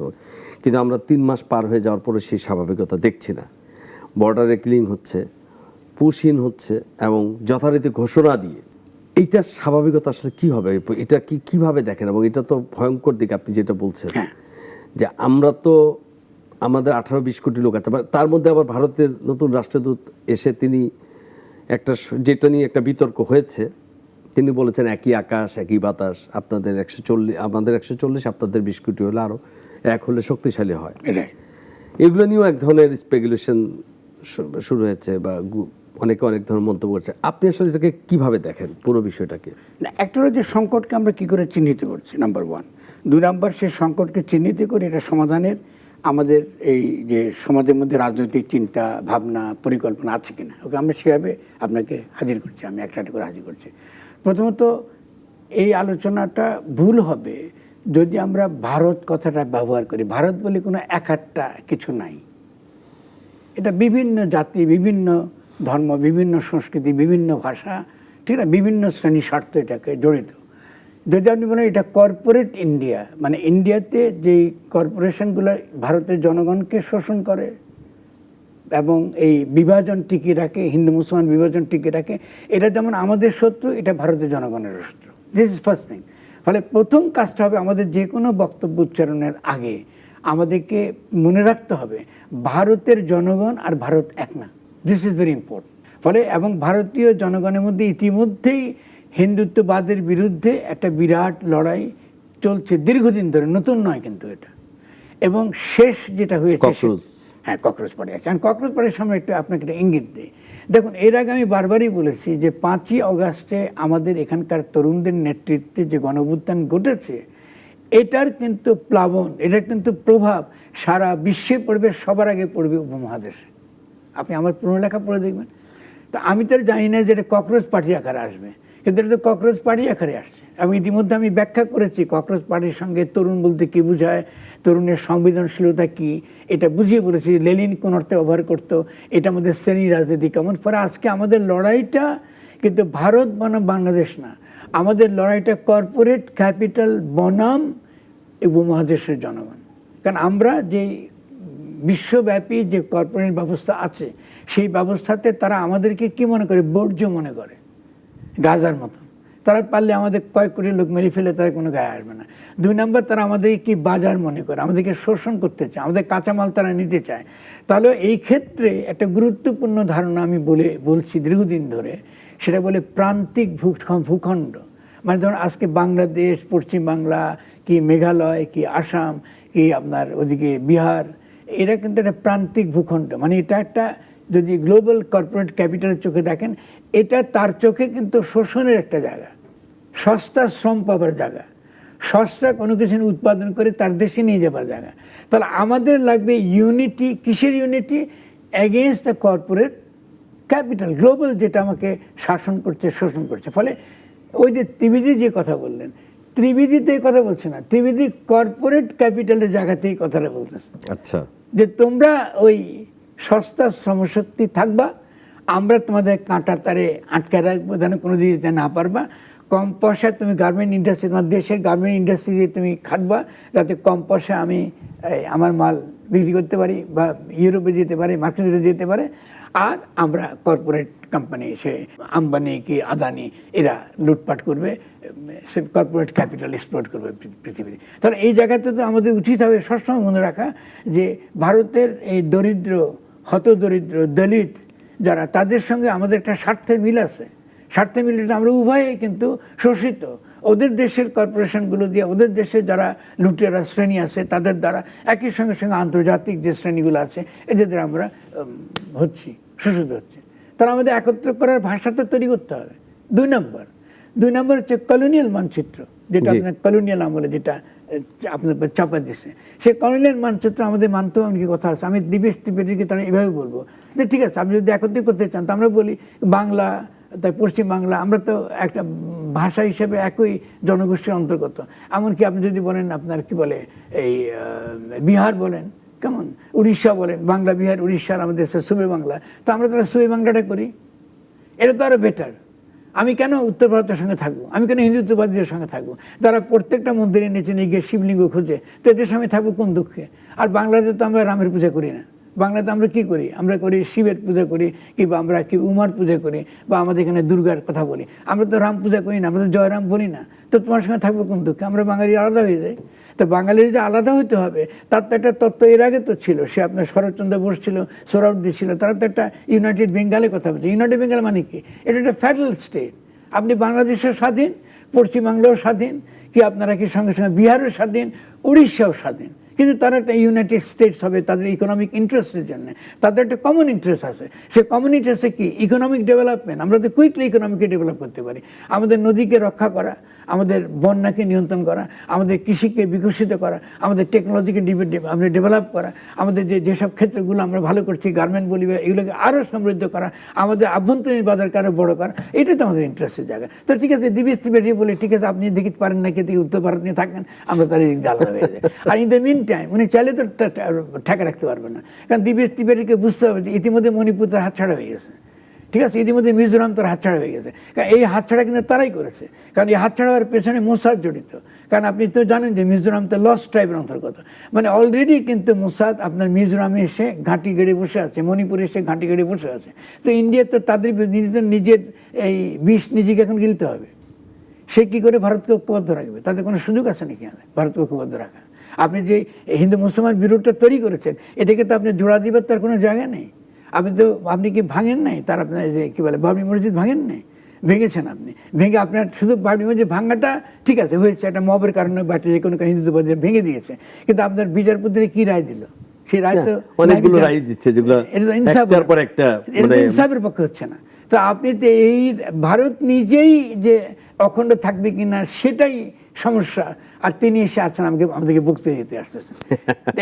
কিন্তু আমরা 3 মাস পার হয়ে যাওয়ার পরে সেই স্বাভাবিকতা দেখছি না। বর্ডারে কিলিং হচ্ছে, পুশিন হচ্ছে, এবং যথারীতি ঘোষণা দিয়ে এইটার স্বাভাবিকতা আসলে কি হবে, এটা কিভাবে দেখেন? এবং এটা তো ভয়ঙ্কর দিক আপনি যেটা বলছেন, যে আমরা তো আমাদের 18-20 কোটি লোক আছে, তার মধ্যে আবার ভারতের নতুন রাষ্ট্রদূত এসে তিনি একটা যেটা নিয়ে একটা বিতর্ক হয়েছে, তিনি বলেছেন একই আকাশ একই বাতাস, আপনাদের 140 আমাদের 140, আপনাদের 20 কোটি হলে আরও 1 হলে শক্তিশালী হয়। এগুলো নিয়েও এক ধরনের স্পেকুলেশন শুরু হয়েছে, বা অনেকে অনেক ধরনের মন্তব্য করছে। আপনি আসলে এটাকে কিভাবে দেখেন পুরো বিষয়টাকে? না, একটা হচ্ছে সংকটকে আমরা কি করে চিহ্নিত করছি, নাম্বার 1। 2 নাম্বার, সেই সংকটকে চিহ্নিত করে এটা সমাধানের আমাদের এই যে সমাজের মধ্যে রাজনৈতিক চিন্তা ভাবনা পরিকল্পনা আছে কিনা, ওকে আমরা সেভাবে আপনাকে হাজির করছি, আমি একটা করে হাজির করছি। প্রথমত, এই আলোচনাটা ভুল হবে যদি আমরা ভারত কথাটা ব্যবহার করি। ভারত বলে কোনো একটা কিছু নাই। এটা বিভিন্ন জাতি, বিভিন্ন ধর্ম, বিভিন্ন সংস্কৃতি, বিভিন্ন ভাষা, ঠিক না, বিভিন্ন শ্রেণী স্বার্থ এটাকে জড়িত। যদি আপনি বলেন এটা কর্পোরেট ইন্ডিয়া, মানে ইন্ডিয়াতে যেই কর্পোরেশনগুলো ভারতের জনগণকে শোষণ করে এবং এই বিভাজন টিকিয়ে রাখে, হিন্দু মুসলমান বিভাজন টিকিয়ে রাখে, এটা যেমন আমাদের শত্রু, এটা ভারতের জনগণের শত্রু। This is first thing. ফলে প্রথম কাজটা হবে আমাদের যে কোনো বক্তব্য উচ্চারণের আগে আমাদেরকে মনে রাখতে হবে ভারতের জনগণ আর ভারত এক না। This is very important. ফলে এবং ভারতীয় জনগণের মধ্যে ইতিমধ্যেই হিন্দুত্ববাদের বিরুদ্ধে একটা বিরাট লড়াই চলছে দীর্ঘদিন ধরে, নতুন নয় কিন্তু এটা। এবং শেষ যেটা হয়েছে, হ্যাঁ, ককরোচ পার্টি আছে। কারণ ককরোচ পার্টির সামনে একটু আপনাকে একটা ইঙ্গিত দেয়। দেখুন, এর আগে আমি বারবারই বলেছি যে 5ই অগাস্টে আমাদের এখানকার তরুণদের নেতৃত্বে যে গণঅভ্যুত্থান ঘটেছে, এটার কিন্তু প্লাবন, এটার কিন্তু প্রভাব সারা বিশ্বে পড়বে, সবার আগে পড়বে উপমহাদেশে। আপনি আমার পুরনো লেখা পড়ে দেখবেন। তো আমি তো জানি না যে এটা ককরোচ পার্টি আকারে আসবে, কিন্তু এটা তো ককরোচ পার্টি আকারে আসছে। এবং ইতিমধ্যে আমি ব্যাখ্যা করেছি ককরোচ পার্টির সঙ্গে তরুণ বলতে কী বোঝায়, তরুণের সংবেদনশীলতা কী, এটা বুঝিয়ে বলেছি। লেনিন কোন অর্থে ব্যবহার করতো, এটার মধ্যে শ্রেণী রাজনীতি কেমন। ফলে আজকে আমাদের লড়াইটা কিন্তু ভারত বনাম বাংলাদেশ না, আমাদের লড়াইটা কর্পোরেট ক্যাপিটাল বনাম উপমহাদেশের জনগণ। কারণ আমরা যে বিশ্বব্যাপী যে কর্পোরেট ব্যবস্থা আছে, সেই ব্যবস্থাতে তারা আমাদেরকে কি মনে করে, বর্জ্য মনে করে, গাজার মতো। তারা পারলে আমাদের কয়েক কোটি লোক মেরে ফেলে, তাদের কোনো গায়ে আসবে না। 2 নম্বর, তারা আমাদেরকে কি বাজার মনে করে, আমাদেরকে শোষণ করতে চায়, আমাদের কাঁচামাল তারা নিতে চায়। তাহলে এই ক্ষেত্রে একটা গুরুত্বপূর্ণ ধারণা আমি বলছি দীর্ঘদিন ধরে, সেটা বলে প্রান্তিক ভূখণ্ড। মানে ধরুন আজকে বাংলাদেশ, পশ্চিম বাংলা, কি মেঘালয়, কি আসাম, কি আপনার ওদিকে বিহার, এরা কিন্তু একটা প্রান্তিক ভূখণ্ড। মানে এটা একটা, যদি গ্লোবাল কর্পোরেট ক্যাপিটালের চোখে দেখেন, এটা তার চোখে কিন্তু শোষণের একটা জায়গা, সস্তা শ্রম পাবার জায়গা, সস্তা কোনো কিছু উৎপাদন করে তার দেশে নিয়ে যাবার জায়গা। তাহলে আমাদের লাগবে ইউনিটি। কিসের unity? Against the corporate capital, global, যেটা আমাকে শাসন করছে, শোষণ করছে। ফলে ওই যে ত্রিবেদী যে কথা বললেন, ত্রিবেদী তো এই কথা বলছে না, ত্রিবেদী কর্পোরেট ক্যাপিটালের জায়গাতে এই কথাটা বলতেছে। আচ্ছা, যে তোমরা ওই সস্তা শ্রমশক্তি থাকবা, আমরা তোমাদের কাঁটা তারে আটকে রাখবো যেন কোনো দিকে যেতে না পারবা। কম পয়সায় তুমি গার্মেন্ট ইন্ডাস্ট্রি, তোমার দেশের গার্মেন্ট ইন্ডাস্ট্রি দিয়ে তুমি খাটবা, যাতে কম পয়সা আমি আমার মাল বিক্রি করতে পারি বা ইউরোপে যেতে পারে, মার্কিন যেতে পারে। আর আমরা কর্পোরেট কোম্পানি, সে আম্বানি কি আদানি, এরা লুটপাট করবে, সে কর্পোরেট ক্যাপিটাল এক্সপ্লোর করবে পৃথিবীতে। তাহলে এই জায়গাতে তো আমাদের উচিত হবে সবসময় মনে রাখা যে ভারতের এই দরিদ্র, হতদরিদ্র, দলিত যারা, তাদের সঙ্গে আমাদের একটা স্বার্থের মিল আছে। স্বার্থের মিল, আমরা উভয়ে কিন্তু শোষিত। ওদের দেশের কর্পোরেশনগুলো দিয়ে, ওদের দেশের যারা লুটেরা শ্রেণী আছে তাদের দ্বারা, একই সঙ্গে সঙ্গে আন্তর্জাতিক যে শ্রেণীগুলো আছে এদের দ্বারা আমরা হচ্ছি, শোষিত হচ্ছে। তাহলে আমাদের একত্র করার ভাষা তো তৈরি করতে হবে। দুই নম্বর হচ্ছে কলোনিয়াল মানচিত্র, যেটা আপনার কলোনিয়াল আমলে যেটা আপনার চাপা দিচ্ছে, সেই কলোনিয়াল মানচিত্র আমাদের মানতেও এমনকি কথা আছে। আমি দিবেশ ত্রিবেদীকে তারা এভাবে বলবো যে ঠিক আছে, আপনি যদি একত্রিত করতে চান, তো আমরা বলি বাংলা, তাই পশ্চিম বাংলা, আমরা তো একটা ভাষা হিসেবে একই জনগোষ্ঠীর অন্তর্গত। এমনকি আপনি যদি বলেন আপনার কি বলে এই বিহার বলেন, কেমন উড়িষ্যা বলেন, বাংলা, বিহার, উড়িষ্যার আমাদের সুবে বাংলা, তো আমরা তারা সুবে বাংলাটা করি। এটা তো আরও বেটার। আমি কেন উত্তর ভারতের সঙ্গে থাকবো? আমি কেন হিন্দুত্ববাদীদের সঙ্গে থাকবো? তারা প্রত্যেকটা মন্দিরের নিচে নিয়ে গিয়ে শিবলিঙ্গ খুঁজে, তো এদের সঙ্গে থাকবো কোন দুঃখে? আর বাংলাদেশে তো আমরা রামের পূজা করি না। বাংলাতে আমরা কি করি? আমরা করি শিবের পূজা করি, কিংবা আমরা কি উমার পূজা করি, বা আমাদের এখানে দুর্গার কথা বলি। আমরা তো রাম পূজা করি না, আমরা তো জয়রাম বলি না। তো তোমার সঙ্গে থাকবো কোন দুঃখে? আমরা বাঙালি আলাদা হয়ে যাই। তো বাঙালির যে আলাদা হইতে হবে, তার তো একটা তত্ত্ব এর আগে তো ছিল। সে আপনার শরৎচন্দ্র বোস ছিল, সোহরাওয়ার্দী ছিল, তারা তো একটা ইউনাইটেড বেঙ্গলের কথা বলছে। ইউনাইটেড বেঙ্গল মানে কি? এটা একটা ফেডারেল স্টেট। আপনি বাংলাদেশের স্বাধীন, পশ্চিমবাংলাও স্বাধীন, কি আপনারা কি সঙ্গে সঙ্গে বিহারও স্বাধীন, উড়িষ্যাও স্বাধীন। কিন্তু তারা একটা ইউনাইটেড স্টেটস হবে তাদের ইকোনমিক ইন্টারেস্টের জন্য। তাদের একটা কমন ইন্টারেস্ট আছে। সে কমন ইন্টারেস্টে কি? Economic development. আমরা তো কুইকলি ইকোনমিকে ডেভেলপ করতে পারি। আমাদের নদীকে রক্ষা করা, আমাদের বন্যাকে নিয়ন্ত্রণ করা, আমাদের কৃষিকে বিকশিত করা, আমাদের টেকনোলজিকে আমরা ডেভেলপ করা, আমাদের যেসব ক্ষেত্রগুলো আমরা ভালো করছি, গার্মেন্ট বলি, এগুলোকে আরও সমৃদ্ধ করা, আমাদের আভ্যন্তরীণ বাজারকে আরও বড়ো করা, এটা তো আমাদের ইন্টারেস্টের জায়গা। তো ঠিক আছে, দিবেশ ত্রিবেদী বলি ঠিক আছে, আপনি দেখতে পারেন না, কে উত্তর ভারত নিয়ে থাকেন, আমরা তার এদিক দিয়ে আলাদা হয়ে যাই। আর ইন দ্য মিন টাইম উনি চাইলে তো ঠেকা রাখতে পারবেন না, কারণ দিবেশ ত্রিবেদীকে বুঝতে হবে যে ইতিমধ্যে মণিপুর তার হাতছাড়া হয়ে গেছে। ঠিক আছে, ইতিমধ্যে মিজোরাম তার হাতছাড়া হয়ে গেছে। কারণ এই হাতছাড়া কিন্তু তারাই করেছে, কারণ এই হাতছাড়ার পেছনে মোসাদ জড়িত। কারণ আপনি তো জানেন যে মিজোরাম তো লস্ট ট্রাইবের অন্তর্গত। মানে অলরেডি কিন্তু মোসাদ আপনার মিজোরামে এসে ঘাঁটি গেড়ে বসে আছে, মণিপুরে এসে ঘাঁটি গেড়ে বসে আছে। তো ইন্ডিয়া তো তাদের নিজের এই বিষ নিজেকে এখন গিলতে হবে। সে কী করে ভারতকে ঐক্যবদ্ধ রাখবে? তাদের কোনো সুযোগ আছে নাকি ভারতকে ঐক্যবদ্ধ রাখা? আপনি যে হিন্দু মুসলমান বিরোধটা তৈরি করেছেন, এটাকে তো আপনি জোড়া দিবার তার কোনো জায়গা নেই। আপনি কি ভাঙেন নাই? তার আপনার যে কী বলে বাবরি মসজিদ ভাঙেন নাই? ভেঙেছেন আপনি। ভেঙে আপনার শুধু বাবরি মসজিদ ভাঙাটা ঠিক আছে, হয়েছে একটা মবের কারণে, বা যে কোনো হিন্দুত্ববাদীরা ভেঙে দিয়েছে। কিন্তু আপনার বিচারপতিরা কি রায় দিল? সেই রায় তো অনেকগুলো রায় দিচ্ছে, যেগুলো ইনসাফের পক্ষে হচ্ছে না। তো আপনি তো এই ভারত নিজেই যে অখণ্ড থাকবে কিনা সেটাই সমস্যা। আর তিনি এসে আছেন আমাদেরকে বক্তৃতা দিতে আসতেছেন।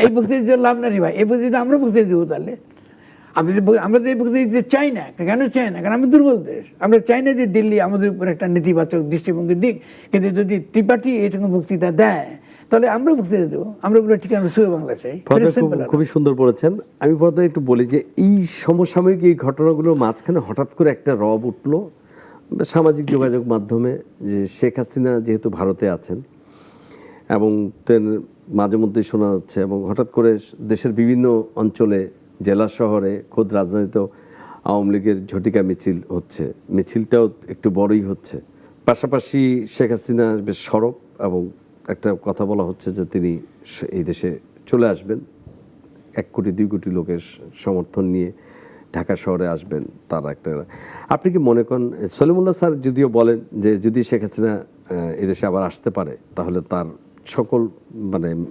এই বক্তৃতা দিতে লাভ না রে ভাই, এই বক্তৃতা আমরা বক্তৃতা দেবো। তাহলে আমরা তো এই বক্তৃতা দিতে চাই না। কেন চাই না? কারণ আমি দুর্বল দেশ। আমরা চাই না যে দিল্লি আমাদের উপর একটা নেতিবাচক দৃষ্টিভঙ্গির দিক। কিন্তু যদি ত্রিপাঠী এরকম বক্তৃতা দেয়, তাহলে আমরা বক্তৃতা দেবো। আমরা বলে ঠিক আমরা সুবে বাংলা চাই। খুবই সুন্দর বলেছেন। আমি প্রথমে একটু বলি যে এই সমসাময়িক এই ঘটনাগুলোর মাঝখানে হঠাৎ করে একটা রব উঠলো সামাজিক যোগাযোগ মাধ্যমে, যে শেখ হাসিনা যেহেতু ভারতে আছেন এবং মাঝে মধ্যেই শোনা যাচ্ছে, এবং হঠাৎ করে দেশের বিভিন্ন অঞ্চলে, জেলা শহরে, খোদ রাজধানীতেও আওয়ামী লীগের ঝটিকা মিছিল হচ্ছে। মিছিলটাও একটু বড়ই হচ্ছে। পাশাপাশি শেখ হাসিনা বেশ সরব, এবং একটা কথা বলা হচ্ছে যে তিনি এই দেশে চলে আসবেন, 1 কোটি 2 কোটি লোকের সমর্থন নিয়ে ঢাকা শহরে আসবেন। তার একটা, আপনি কি মনে করেন, সলিমুল্লাহ স্যার যদিও বলেন যে যদি শেখ হাসিনা এদেশে আবার আসতে পারে তাহলে তার সকল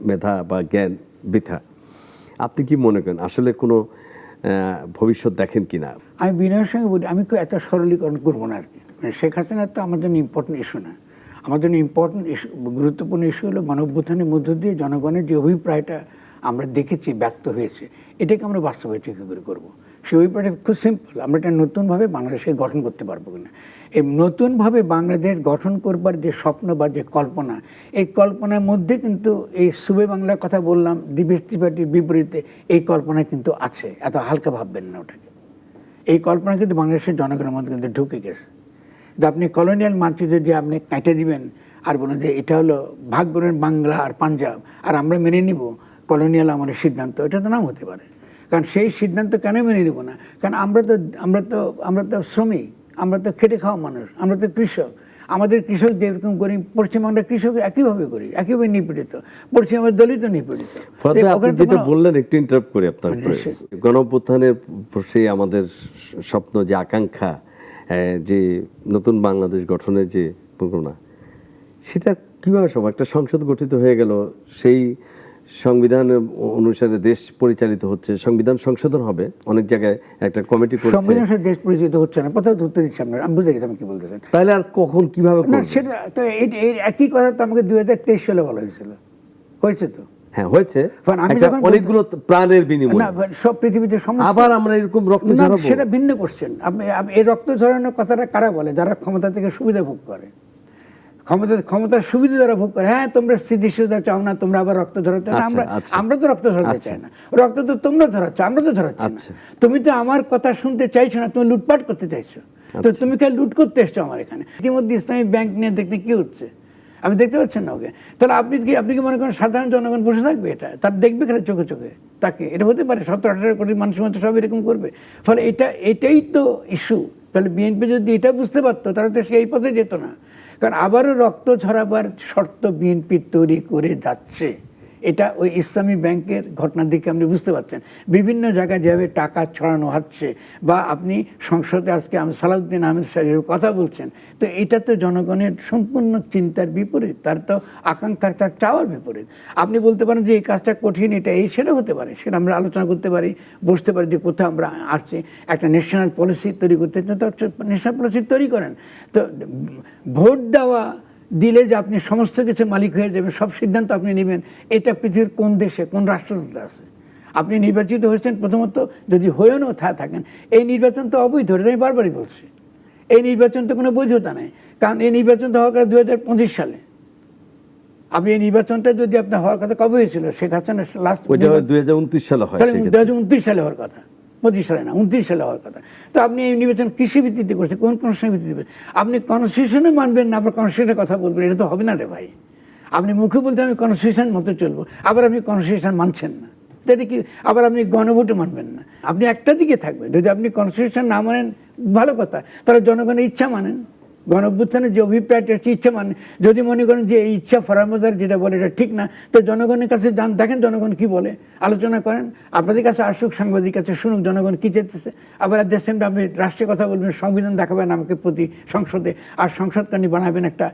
মেধা বা জ্ঞান বৃথা, আপনি কি মনে করেন আসলে কোনো ভবিষ্যৎ দেখেন কিনা? আমি বিনয়ের সঙ্গে বলি, আমি এত সরলীকরণ করবো না আর কি। শেখ হাসিনা তো আমার জন্য ইম্পর্টেন্ট ইস্যু না। আমাদের জন্য ইম্পর্টেন্ট ইস্যু, গুরুত্বপূর্ণ ইস্যু হলো গণঅভ্যুত্থানের মধ্য দিয়ে জনগণের যে অভিপ্রায়টা আমরা দেখেছি ব্যক্ত হয়েছে, এটাকে আমরা বাস্তবায়িত কী করে করবো। সেই অভিপ্রায়টা খুব সিম্পল, আমরা এটা নতুনভাবে বাংলাদেশকে গঠন করতে পারবো কিনা। এই নতুনভাবে বাংলাদেশ গঠন করবার যে স্বপ্ন বা যে কল্পনা, এই কল্পনার মধ্যে কিন্তু এই সুবে বাংলার কথা বললাম, দ্বিবেশ ত্রিপাঠীর বিপরীতে এই কল্পনা কিন্তু আছে, এত হালকা ভাববেন না ওটাকে। এই কল্পনা কিন্তু বাংলাদেশের জনগণের মধ্যে কিন্তু ঢুকে গেছে। আপনি কলোনিয়াল মানচিত্র দিয়ে আপনি কেটে দিবেন আর বলেন যে এটা হলো ভাগ করেন বাংলা আর পাঞ্জাব, আর আমরা মেনে নিব কলোনিয়াল আমাদের সিদ্ধান্ত, এটা তো নাও হতে পারে। কারণ সেই সিদ্ধান্ত কেন মেনে নিব না? কারণ আমরা তো শ্রমিক, আমরা তো খেটে খাওয়া মানুষ, আমরা তো কৃষক। আমাদের কৃষক যেরকম করি, পশ্চিমবাংলার কৃষক একইভাবে করি, একইভাবে নিপীড়িত। পশ্চিমবঙ্গের দলিত নিপীড়িত। আপনি যেটা বললেন, একটু ইন্টারাপ্ট করি আপনার গণঅভ্যুত্থানের সেই আমাদের স্বপ্ন, যে আকাঙ্ক্ষা, যে নতুন বাংলাদেশ গঠনের যে পরিকল্পনা, সেটা কীভাবে সব একটা সংসদ গঠিত হয়ে গেল, সেই সংবিধান অনুসারে দেশ পরিচালিত হচ্ছে, সংবিধান সংশোধন হবে, অনেক জায়গায় একটা কমিটি করছে, সংবিধান অনুসারে দেশ পরিচালিত হচ্ছে না, কোথাও ধরতে দিচ্ছি আপনার, আমি বুঝে গেছি আমি কি বলতেছেন। তাহলে আর কখন কিভাবে না, সেটা তো এই একই কথা তো আমাকে 2023 সালে বলা হয়েছিল, হয়েছে তো। হ্যাঁ হয়েছে, আমি যখন অনেকগুলো প্রাণের বিনিময়ে, না সব পৃথিবীতে আবার আমরা এরকম রক্ত ঝরাবো, সেটা ভিন্ন কোশ্চেন। আপনি এই রক্ত ঝরানোর কথাটা কারা বলে? যারা ক্ষমতা থেকে সুবিধা ভোগ করে, ক্ষমতার সুবিধা যারা ভোগ করে। হ্যাঁ, তোমরা স্থিতিশীলতা চাও না, তোমরা আবার রক্ত ঝরাতে না। আমরা তো রক্ত ঝরাতে চাই না, রক্ত তো তোমরা ঝরাচ্ছ, আমরা তো ঝরাচ্ছি না। তুমি তো আমার কথা শুনতে চাইছো না, তুমি লুটপাট করতে চাইছো। তো তুমি কে লুট করতে এসছো আমার এখানে? ইতিমধ্যে ইসলামী ব্যাংক নিয়ে দেখতে কি হচ্ছে, আপনি দেখতে পাচ্ছেন না ওকে? তাহলে আপনি কি মনে করেন সাধারণ জনগণ বসে থাকবে? এটা তার দেখবে খেলে চোখে চোখে তাকে? এটা হতে পারে? 17-18 কোটি মানুষের মধ্যে সব এরকম করবে? ফলে এটাই তো ইস্যু। তাহলে বিএনপি যদি এটা বুঝতে পারতো, তাহলে তো সেই পথে যেত না। কারণ আবারও রক্ত ঝরাবার শর্ত বিএনপি তৈরি করে যাচ্ছে। এটা ওই ইসলামী ব্যাংকের ঘটনার দিকে আপনি বুঝতে পারছেন। বিভিন্ন জায়গায় যেভাবে টাকা ছড়ানো হচ্ছে, বা আপনি সংসদে আজকে সালাউদ্দিন আহমেদ সাহেব কথা বলছেন, তো এটা তো জনগণের সম্পূর্ণ চিন্তার বিপরীত, তার তো আকাঙ্ক্ষার, তার চাওয়ার বিপরীত। আপনি বলতে পারেন যে এই কাজটা কঠিন, এটা সেটা হতে পারে, সেটা আমরা আলোচনা করতে পারি, বসতে পারি যে কোথাও আমরা আসছি একটা ন্যাশনাল পলিসি তৈরি করতে। তো ন্যাশনাল পলিসি তৈরি করেন। তো ভোট দেওয়া দিলে যে আপনি সমস্ত কিছু মালিক হয়ে যাবেন, সব সিদ্ধান্ত আপনি নেবেন, এটা পৃথিবীর কোন দেশে, কোন রাষ্ট্রদূতে আছে? আপনি নির্বাচিত হয়েছেন, প্রথমত যদি হয়েও থাকেন, এই নির্বাচন তো অবৈধ, আমি বারবারই বলছি। এই নির্বাচন তো কোনো বৈধতা নেই, কারণ এই নির্বাচন তো হওয়ার কথা 2025 সালে। আপনি এই নির্বাচনটা যদি আপনার হওয়ার কথা কবে হয়েছিল? শেখ হাসিনা লাস্ট 2029 সালে হয়, 2029 সালে হওয়ার কথা, 25 সালে না, 29 সালে হওয়ার কথা। তো আপনি এই নির্বাচন কৃষি ভিত্তিতে করছেন, কোন কনস্টিটিউশনের ভিত্তিতে? আপনি কনস্টিটিউশনে মানবেন না, আবার কনস্টিটিউশনের কথা বলবেন, এটা তো হবে না রে ভাই। আপনি মুখে বলতে আমি কনস্টিটিউশন মতো চলবো, আবার আপনি কনস্টিটিউশন মানছেন না, তো এটা কি? আবার আপনি গণভোটে মানবেন না। আপনি একটা দিকে থাকবেন। যদি আপনি কনস্টিটিউশন না মানেন, ভালো কথা, তাহলে জনগণের ইচ্ছা মানেন। গণঅভ্যুত্থানের যে অভিপ্রায়টা হচ্ছে ইচ্ছা মানে, যদি মনে করেন যে এই ইচ্ছা ফরামদার যেটা বলে এটা ঠিক না, তো জনগণের কাছে যান, দেখেন জনগণ কি বলে, আলোচনা করেন। আপনাদের কাছে আসুক, সাংবাদিক কাছে শুনুক জনগণ কি চেয়েছে। আবার অ্যাট দ্য সেম টাইম আপনি রাষ্ট্রের কথা বলবেন, সংবিধান দেখাবেন আমাকে প্রতি সংসদে, আর সংসদকারী বানাবেন একটা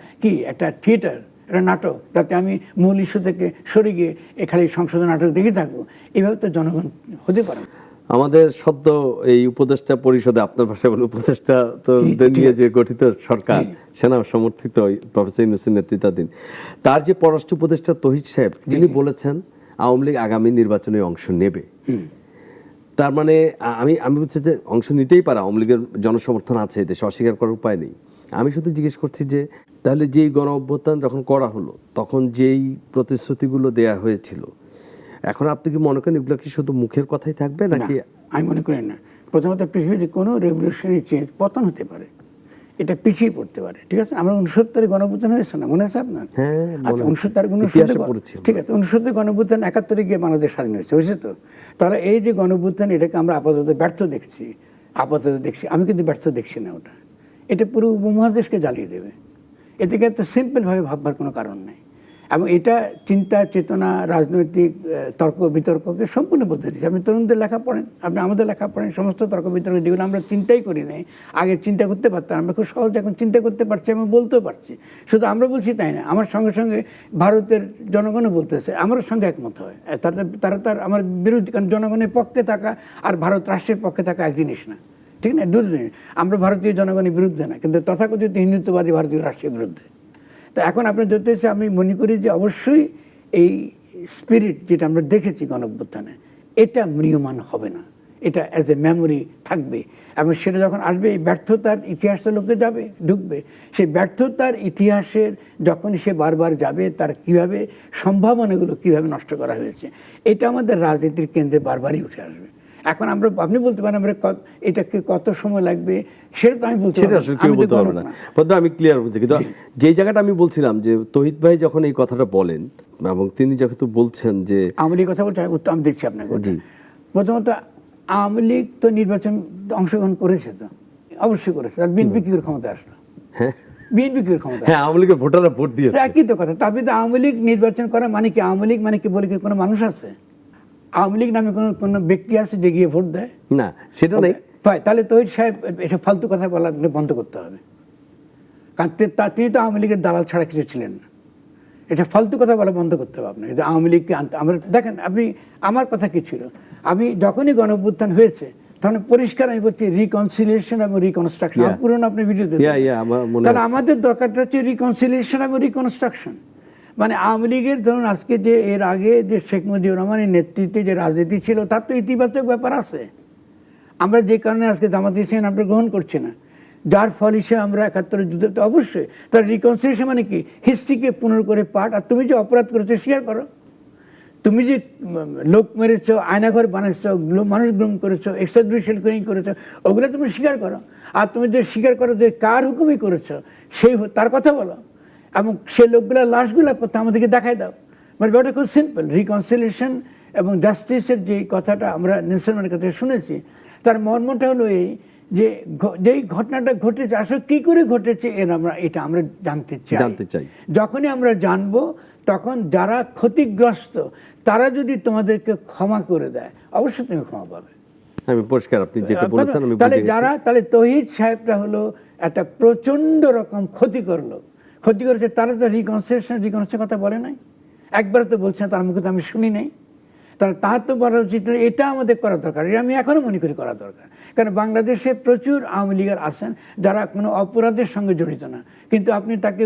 থিয়েটার, একটা নাটক, যাতে আমি মূল ইস্যু থেকে সরে গিয়ে খালি সংসদের নাটক দেখে থাকবো। এইভাবে তো জনগণ হতে পারে। আমাদের সদ্য এই উপদেষ্টা পরিষদে, আপনার ভাষায় বলে উপদেষ্টা তো নিয়ে যে গঠিত সরকার, সেনা সমর্থিত প্রফেসর ইউনূসের নেতৃত্বাধীন, তার যে পররাষ্ট্র উপদেষ্টা তহিদ সাহেব, তিনি বলেছেন আওয়ামী লীগ আগামী নির্বাচনে অংশ নেবে। তার মানে আমি বলছি যে অংশ নিতেই পারে, আওয়ামী লীগের জনসমর্থন আছে দেশে, অস্বীকার করার উপায় নেই। আমি শুধু জিজ্ঞেস করছি যে তাহলে যেই গণ অভ্যুত্থান যখন করা হলো, তখন যেই প্রতিশ্রুতিগুলো দেয়া হয়েছিল, এখন আপনি কি মনে করেন এগুলো কি শুধু মুখের কথাই থাকবে নাকি? আমি মনে করি না। প্রথমত পৃথিবীতে কোনো রেভলিউশনারি চেঞ্জ পতন হতে পারে, এটা পিছিয়ে পড়তে পারে। ঠিক আছে, আমরা 69-এ গণঅভ্যুত্থান হয়েছে না, মনে আছে আপনার? আচ্ছা, 69 ঠিক আছে, 69 গণঅভ্যুত্থান 71-এ গিয়ে বাংলাদেশ স্বাধীন হয়েছে তো। তাহলে এই যে গণঅভ্যুত্থান, এটাকে আমরা আপাতত ব্যর্থ দেখছি, আমি কিন্তু ব্যর্থ দেখছি না। এটা পুরো উপমহাদেশকে জ্বালিয়ে দেবে। এ থেকে এত সিম্পলভাবে ভাববার কোনো কারণ নেই। এবং এটা চিন্তা চেতনা, রাজনৈতিক তর্ক বিতর্ককে সম্পূর্ণ বদলে দিচ্ছে। আপনি তরুণদের লেখা পড়েন, আপনি আমাদের লেখা পড়েন, সমস্ত তর্ক বিতর্ক যেগুলো আমরা চিন্তাই করি নাই, আগে চিন্তা করতে পারতাম, আমরা খুব সহজে এখন চিন্তা করতে পারছি, আমি বলতেও পারছি। শুধু আমরা বলছি তাই না, আমার সঙ্গে সঙ্গে ভারতের জনগণও বলতেছে, আমার সঙ্গে একমত হয়। তারা তার আমার বিরোধী, কারণ জনগণের পক্ষে থাকা আর ভারত রাষ্ট্রের পক্ষে থাকা এক জিনিস না, ঠিক না, দুটো জিনিস। আমরা ভারতীয় জনগণের বিরুদ্ধে না, কিন্তু তথাকথিত হিন্দুত্ববাদী ভারতীয় রাষ্ট্রের বিরুদ্ধে। তো এখন আপনার ধরতে হচ্ছে, আমি মনে করি যে অবশ্যই এই স্পিরিট যেটা আমরা দেখেছি গণঅভ্যুত্থানে, এটা ম্রিয়মান হবে না, এটা অ্যাজ এ মেমোরি থাকবে। এবং সেটা যখন আসবে, এই ব্যর্থতার ইতিহাসটা লোকে যাবে, ঢুকবে। সেই ব্যর্থতার ইতিহাসের যখন সে বারবার যাবে, তার কিভাবে সম্ভাবনাগুলো কিভাবে নষ্ট করা হয়েছে, এটা আমাদের রাজনীতির কেন্দ্রে বারবারই উঠে আসবে। এখন আপনি বলতে পারেন আমরা এটাকে কত সময় লাগবে, সেটা তো আমি বলতে সেটা আসলে কেউ বলতে পারবে না। আমি ক্লিয়ার বলছি, কিন্তু যেই জায়গাটা আমি বলছিলাম যে তৌহিদ ভাই যখন এই কথাটা বলেন এবং তিনি যেহেতু বলছেন যে আওয়ামী লীগ কথা বলতে, আমি দেখছি আপনাকে। প্রথমত আওয়ামী লীগ তো নির্বাচন অংশগ্রহণ করেছে, তো অবশ্যই করেছে। আর বিএনপি কি করে ক্ষমতা আসলো? হ্যাঁ, বিএনপি কি করে ক্ষমতা? হ্যাঁ, আওয়ামী লীগের ভোটাররা ভোট দিয়েছে, একই তো কথা। তবে তো আওয়ামী লীগ নির্বাচন করা মানে কি? আওয়ামী লীগ মানে কি বলে কি কোনো মানুষ আছে? আওয়ামী লীগ নামে কোনো ব্যক্তি আছে যে গিয়ে ভোট দেয়? না, সেটা নেই। তাহলে তৌহিদ সাহেব এসব ফালতু কথা বলা বন্ধ করতে হবে, কারণ তিনি তো আওয়ামী লীগের দালাল ছাড়া কিছু ছিলেন না। এটা ফালতু কথা বলা বন্ধ করতে হবে আপনাকে। আওয়ামী লীগকে আমরা দেখেন, আমার কথা কি ছিল, আমি যখনই গণঅভ্যুত্থান হয়েছে তখন পরিষ্কার আমি বলছি রিকনসিলিয়েশন এবং রিকনস্ট্রাকশন। পুরনো আপনি ভিডিওতে, তাহলে আমাদের দরকারটা হচ্ছে রিকনসিলিয়েশন এবং রিকনস্ট্রাকশন। মানে আওয়ামী লীগের ধরুন আজকে যে এর আগে যে শেখ মুজিবুর রহমানের নেতৃত্বে যে রাজনীতি ছিল, তার তো ইতিবাচক ব্যাপার আছে। আমরা যে কারণে আজকে জামাত ইসলামী আমরা গ্রহণ করছি না, যার ফল হিসেবে আমরা 71 যুদ্ধ, অবশ্যই তার রিকনসিলিয়েশন মানে কি? হিস্ট্রিকে পুনর করে পাঠ। আর তুমি যে অপরাধ করেছো স্বীকার করো, তুমি যে লোক মেরেছ, আয়নাঘর বানাচ্ছ, মানুষ গুম করেছো, এক্সট্রাজুডিশিয়াল কিলিং করেছো, ওগুলো তুমি স্বীকার করো। আর তুমি যে স্বীকার করো যে কার হুকুমই করেছো, তার কথা বলো, এবং সেই লোকগুলোর লাশগুলো কোথাও আমাদেরকে দেখাই দাও। মানে ব্যাপারটা খুব সিম্পল। রিকনসিলিয়েশন এবং জাস্টিসের যে কথাটা আমরা নেলসন ম্যান্ডেলার কাছে শুনেছি, তার মর্মটা হলো এই যে যেই ঘটনাটা ঘটেছে আসলে কী করে ঘটেছে এটা আমরা জানতে চাই। যখনই আমরা জানবো, তখন যারা ক্ষতিগ্রস্ত তারা যদি তোমাদেরকে ক্ষমা করে দেয়, অবশ্যই তুমি ক্ষমা পাবে। আমি পরিষ্কার আপনি যেটা বলেছেন আমি বুঝে গেছি। তাহলে তৌহিদ সাহেবটা হলো একটা প্রচণ্ড রকম ক্ষতি করেছে। তারা তো রিকনসিলিয়েশন কথা বলে নাই, একবার তো বলছে, তার মুখে তো আমি শুনি নাই। তাহলে তার তো বলা উচিত, এটা আমাদের করা দরকার। এটা আমি এখনও মনে করি করা দরকার। কারণ বাংলাদেশে প্রচুর আওয়ামী লীগের আছেন যারা কোনো অপরাধের সঙ্গে জড়িত না, কিন্তু আপনি তাকে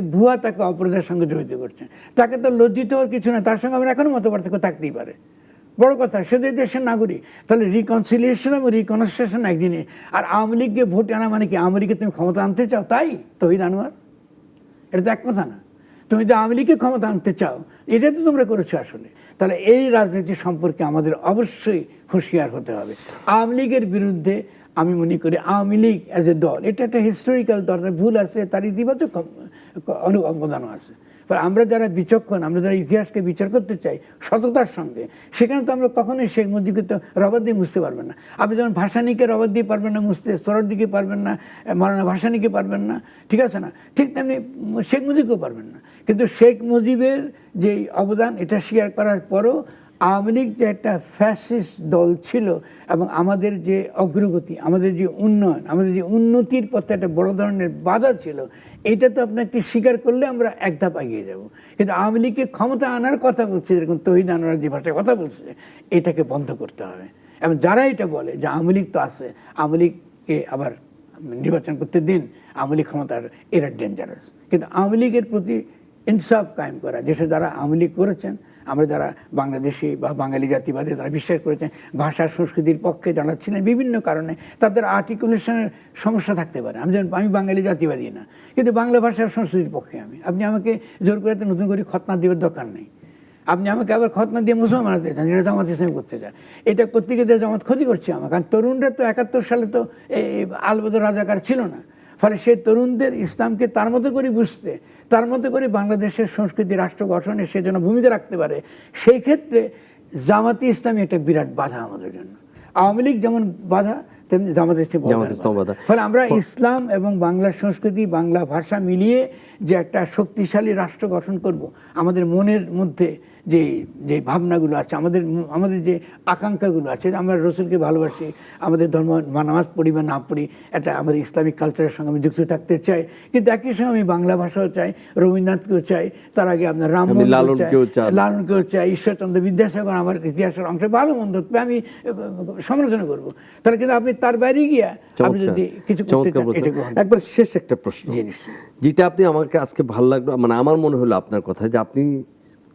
অপরাধের সঙ্গে জড়িত করছেন। তাকে তো লজ্জিত হওয়ার কিছু না, তার সঙ্গে আমার এখনও মত পার্থক্য থাকতেই পারে। বড় কথা, সে দেশের নাগরিক। তাহলে রিকনসিলিয়েশন এবং রিকনস্ট্রাকশন এক জিনিস। আর আওয়ামী লীগকে ভোট আনা মানে কি? আওয়ামী লীগকে তুমি ক্ষমতা আনতে চাও, তাই তৌহিদ আনোয়ার? এটা তো এক কথা না। তুমি যে আওয়ামী লীগকে ক্ষমতা আনতে চাও, এটা তো তোমরা করেছো আসলে। তাহলে এই রাজনীতি সম্পর্কে আমাদের অবশ্যই হুঁশিয়ার হতে হবে। আওয়ামী লীগের বিরুদ্ধে আমি মনে করি আওয়ামী লীগ অ্যাজ এ দল, এটা একটা হিস্টোরিক্যাল দল, ভুল আছে, তার ইতিবাচক অবদানও আছে। আমরা যারা বিচক্ষণ, আমরা যারা ইতিহাসকে বিচার করতে চাই সততার সঙ্গে, সেখানে তো আমরা কখনোই শেখ মুজিবকে তো রবার দিয়ে মুছতে পারবেন না। আপনি যেমন ভাসানীকে রবার দিয়ে পারবেন না মুছতে, সোহরাওয়ার্দীকে পারবেন না, মৌলানা ভাসানীকে পারবেন না, ঠিক আছে না? ঠিক তেমনি শেখ মুজিবকেও পারবেন না। কিন্তু শেখ মুজিবের যে অবদান, এটা স্বীকার করার পরও আওয়ামী লীগ যে একটা ফ্যাসিস্ট দল ছিল, এবং আমাদের যে অগ্রগতি, আমাদের যে উন্নয়ন, আমাদের যে উন্নতির পথে একটা বড় ধরনের বাধা ছিল, এইটা তো আপনাকে স্বীকার করলে আমরা এক ধাপ এগিয়ে যাব। কিন্তু আওয়ামী লীগকে ক্ষমতা আনার কথা বলছে, যেরকম তৌহিদ আনোয়ার যে ভাষায় কথা বলছে, এটাকে বন্ধ করতে হবে। এবং যারা এটা বলে যে আওয়ামী লীগ তো আছে, আওয়ামী লীগকে আবার নির্বাচন করতে দিন, আওয়ামী লীগ ক্ষমতার, এরা ডেঞ্জারাস। কিন্তু আওয়ামী লীগের প্রতি ইনসাফ কায়েম করা, যেসব যারা আওয়ামী লীগ করেছেন, আমরা যারা বাংলাদেশি বা বাঙালি জাতিবাদী, তারা বিশ্বাস করেছেন, ভাষা সংস্কৃতির পক্ষে যারা ছিলেন বিভিন্ন কারণে, তাদের আর্টিকুলেশনের সমস্যা থাকতে পারে। আমি বাঙালি জাতিবাদী না, কিন্তু বাংলা ভাষার সংস্কৃতির পক্ষে আপনি আমাকে জোর করে নতুন করে খতনা দেওয়ার দরকার নেই। আপনি আমাকে আবার খতনা দিয়ে মুসলমান বানাতে চান, যেটা জামাত ইসলাম করতে চান। এটা করতে গিয়ে জামাত ক্ষতি করছে আমার। কারণ তরুণরা তো 71 সালে তো আলবদর রাজাকার ছিল না। ফলে সেই তরুণদের ইসলামকে তার মতো করে বুঝতে, তার মতো করে বাংলাদেশের সংস্কৃতি রাষ্ট্র গঠনে সে যেন ভূমিকা রাখতে পারে, সেই ক্ষেত্রে জামাতে ইসলামী একটা বিরাট বাধা আমাদের জন্য। আওয়ামী লীগ যেমন বাধা, তেমনি জামাতে ইসলামী বাধা। ফলে আমরা ইসলাম এবং বাংলা সংস্কৃতি, বাংলা ভাষা মিলিয়ে যে একটা শক্তিশালী রাষ্ট্র গঠন করব, আমাদের মনের মধ্যে যে যে ভাবনাগুলো আছে, আমাদের আমাদের যে আকাঙ্ক্ষাগুলো আছে, আমরা রসুলকে ভালোবাসি, আমাদের ধর্ম নামাজ পড়ি বা না পড়ি, এটা আমাদের ইসলামিক কালচারের সঙ্গে আমি যুক্ত থাকতে চাই, কিন্তু একই সঙ্গে আমি বাংলা ভাষাও চাই, রবীন্দ্রনাথকেও চাই, তার আগে আপনার লালনকেও চাই, ঈশ্বরচন্দ্র বিদ্যাসাগর আমার ইতিহাসের অংশ, ভালো মন্দ আমি সমালোচনা করবো। তাহলে কিন্তু আপনি তার বাইরে গিয়া আপনি যদি কিছু করতে চান, এটা একবার শেষ একটা প্রশ্ন, যেটা আপনি আমাকে আজকে ভালো লাগলো, মানে আমার মনে হলো আপনার কথা যে আপনি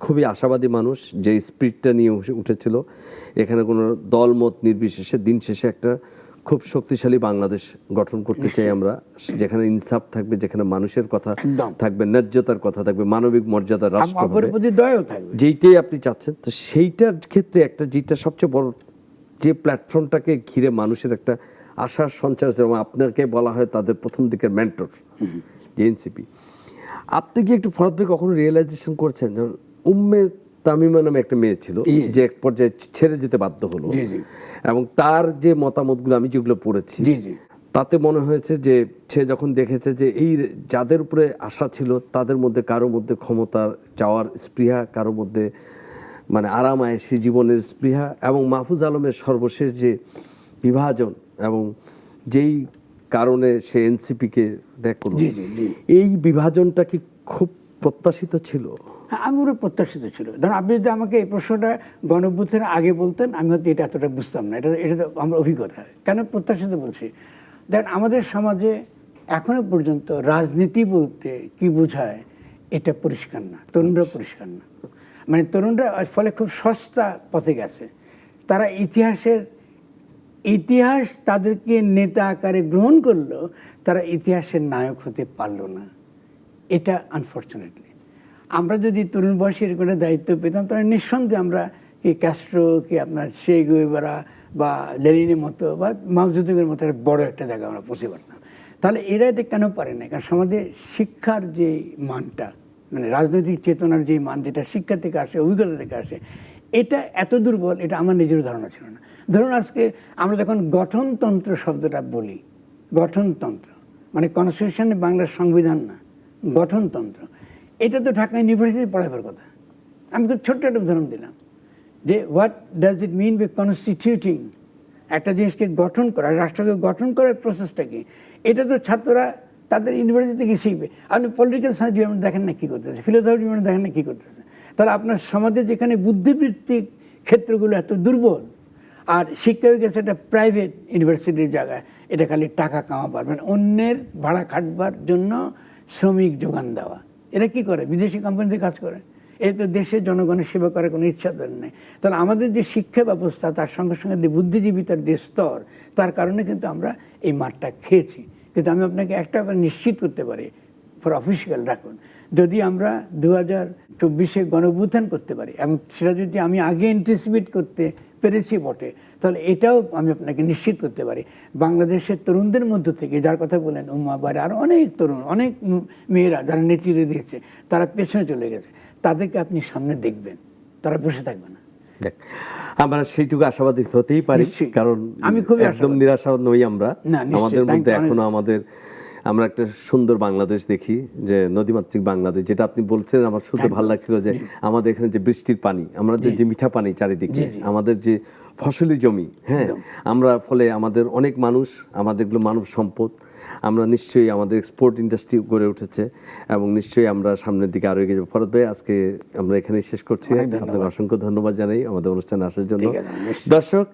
খুবই আশাবাদী মানুষ, যে স্পিরিটটা নিয়ে উঠেছিল এখানে কোনো দলমত নির্বিশেষে দিন শেষে একটা খুব শক্তিশালী বাংলাদেশ গঠন করতে চাই আমরা, যেখানে ইনসাফ থাকবে, যেখানে মানুষের কথা থাকবে, ন্যায্যতার কথা থাকবে, মানবিক মর্যাদার রাষ্ট্র হবে, যেইটাই আপনি চাচ্ছেন। তো সেইটার ক্ষেত্রে একটা যেটা সবচেয়ে বড়, যে প্ল্যাটফর্মটাকে ঘিরে মানুষের একটা আশার সঞ্চার, যেমন আপনাকে বলা হয় তাদের প্রথম দিকের মেন্টর, যে এনসিপি, আপনি কি একটু ফরাদ ভাই কখনো রিয়েলাইজেশন করছেন, যেমন উম্মে তামিমা নামে একটা মেয়ে ছিল যে এক পর্যায়ে ছেড়ে যেতে বাধ্য হলো, এবং তার যে মতামতগুলো আমি যেগুলো পড়েছি তাতে মনে হয়েছে যে সে যখন দেখেছে যে এই যাদের উপরে আশা ছিল তাদের মধ্যে কারো মধ্যে ক্ষমতার চাওয়ার স্পৃহা, কারো মধ্যে মানে আরাম আয়েসি জীবনের স্পৃহা, এবং মাহফুজ আলমের সর্বশেষ যে বিভাজন এবং যেই কারণে সে এনসিপিকে ত্যাগ করল, এই বিভাজনটা কি খুব প্রত্যাশিত ছিল? আমি ওরা প্রত্যাশিত ছিল। ধরুন আপনি যদি আমাকে এই প্রশ্নটা গণঅভ্যুত্থানের আগে বলতেন, আমি হয়তো এটা এতটা বুঝতাম না। এটা তো আমার অভিজ্ঞতা। কেন প্রত্যাশিত বলছি, দেখেন আমাদের সমাজে এখনো পর্যন্ত রাজনীতি বলতে কি বোঝায় এটা পরিষ্কার না, তরুণরা পরিষ্কার না। মানে তরুণরা ফলে খুব সস্তা পথে গেছে। তারা ইতিহাস তাদেরকে নেতা আকারে গ্রহণ করলো, তারা ইতিহাসের নায়ক হতে পারলো না। এটা আনফর্চুনেটলি। আমরা যদি তরুণ বয়সে এরকম একটা দায়িত্ব পেতাম, তাহলে নিঃসন্দেহে আমরা কি ক্যাস্ট্রো, কি আপনার চে গুয়েভারা বা লেনিনের মতো বা মাও জেদুংয়ের মতো একটা বড় একটা জায়গা আমরা পৌঁছে পারতাম। তাহলে এরা এটা কেন পারে না? কারণ সমাজে শিক্ষার যে মানটা, মানে রাজনৈতিক চেতনার যে মান, যেটা শিক্ষা থেকে আসে, অভিজ্ঞতা থেকে আসে, এটা এত দুর্বল, এটা আমার নিজের ধারণা ছিল না। ধরুন আজকে আমরা যখন গঠনতন্ত্র শব্দটা বলি, গঠনতন্ত্র মানে কনস্টিটিউশনে বাংলার সংবিধান না, গঠনতন্ত্র, এটা তো ঢাকা ইউনিভার্সিটি পড়াবার কথা। আমি খুব ছোট্ট একটা উদাহরণ দিলাম যে what does it mean by constituting, একটা জিনিসকে গঠন করা, রাষ্ট্রকে গঠন করার প্রসেসটা কি, এটা তো ছাত্ররা তাদের ইউনিভার্সিটি থেকে শিখবে। আপনি পলিটিক্যাল সায়েন্স ডিপার্টমেন্ট দেখেন না কী করতেছে, ফিলোসফি ডিপার্টমেন্ট দেখেন না কী করতেছে। তাহলে আপনার সমাজে যেখানে বুদ্ধিবৃত্তিক ক্ষেত্রগুলো এত দুর্বল, আর শিক্ষা হয়ে গেছে একটা প্রাইভেট ইউনিভার্সিটির জায়গায়, এটা খালি টাকা কামা পারবেন, অন্যের ভাড়া খাটবার জন্য শ্রমিক যোগান দেওয়া। এরা কি করে? বিদেশি কোম্পানিতে কাজ করে। এই তো দেশের জনগণের সেবা করার কোনো ইচ্ছা তাদের নেই। তাহলে আমাদের যে শিক্ষা ব্যবস্থা, তার সঙ্গে সঙ্গে যে বুদ্ধিজীবিতার যে স্তর, তার কারণে কিন্তু আমরা এই মারটা খেয়েছি। কিন্তু আমি আপনাকে একটা নিশ্চিত করতে পারি, ফর অফিসিয়াল রাখুন, যদি আমরা 2024-এ গণঅভ্যুত্থান করতে পারি, এবং সেটা যদি আমি আগে অ্যান্টিসিপেট করতে পেরেছি বটে, তাহলে এটাও আমি আপনাকে নিশ্চিত করতে পারি, বাংলাদেশের তরুণদের মধ্য থেকে, যার কথা বলেন উম্মা বাইরে আরও অনেক তরুণ, অনেক মেয়েরা যারা নেতৃত্ব দিয়েছে, তারা পেছনে চলে গেছে, তাদেরকে আপনি সামনে দেখবেন, তারা বসে থাকবে না। আমরা সেইটুকু আশাবাদী হতেই পারি, কারণ আমি খুব একদম নিরাশাবাদ নই আমরা। আমাদের মধ্যে এখনো আমরা একটা সুন্দর বাংলাদেশ দেখি, যে নদীমাতৃক বাংলাদেশ, যেটা আপনি বলছেন আমার শুনতে ভালো লাগছিল, যে আমাদের এখানে যে বৃষ্টির পানি, আমাদের যে মিঠা পানি চারিদিকে, আমাদের যে ফসলি জমি, হ্যাঁ, আমরা ফলে আমাদের অনেক মানুষ, আমাদের এগুলো মানব সম্পদ, আমরা নিশ্চয়ই আমাদের এক্সপোর্ট ইন্ডাস্ট্রি গড়ে উঠেছে, এবং নিশ্চয়ই আমরা সামনের দিকে আরো এগিয়ে যাবো। ফরাদ ভাই, আজকে আমরা এখানেই শেষ করছি। আপনাকে অসংখ্য ধন্যবাদ জানাই আমাদের অনুষ্ঠানে আসার জন্য। দর্শক,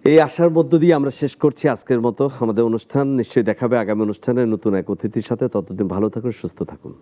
এই আশার মধ্য দিয়ে আমরা শেষ করছি আজকের মতো আমাদের অনুষ্ঠান। নিশ্চয়ই দেখাবে আগামী অনুষ্ঠানে নতুন এক অতিথির সাথে। ততদিন ভালো থাকুন, সুস্থ থাকুন।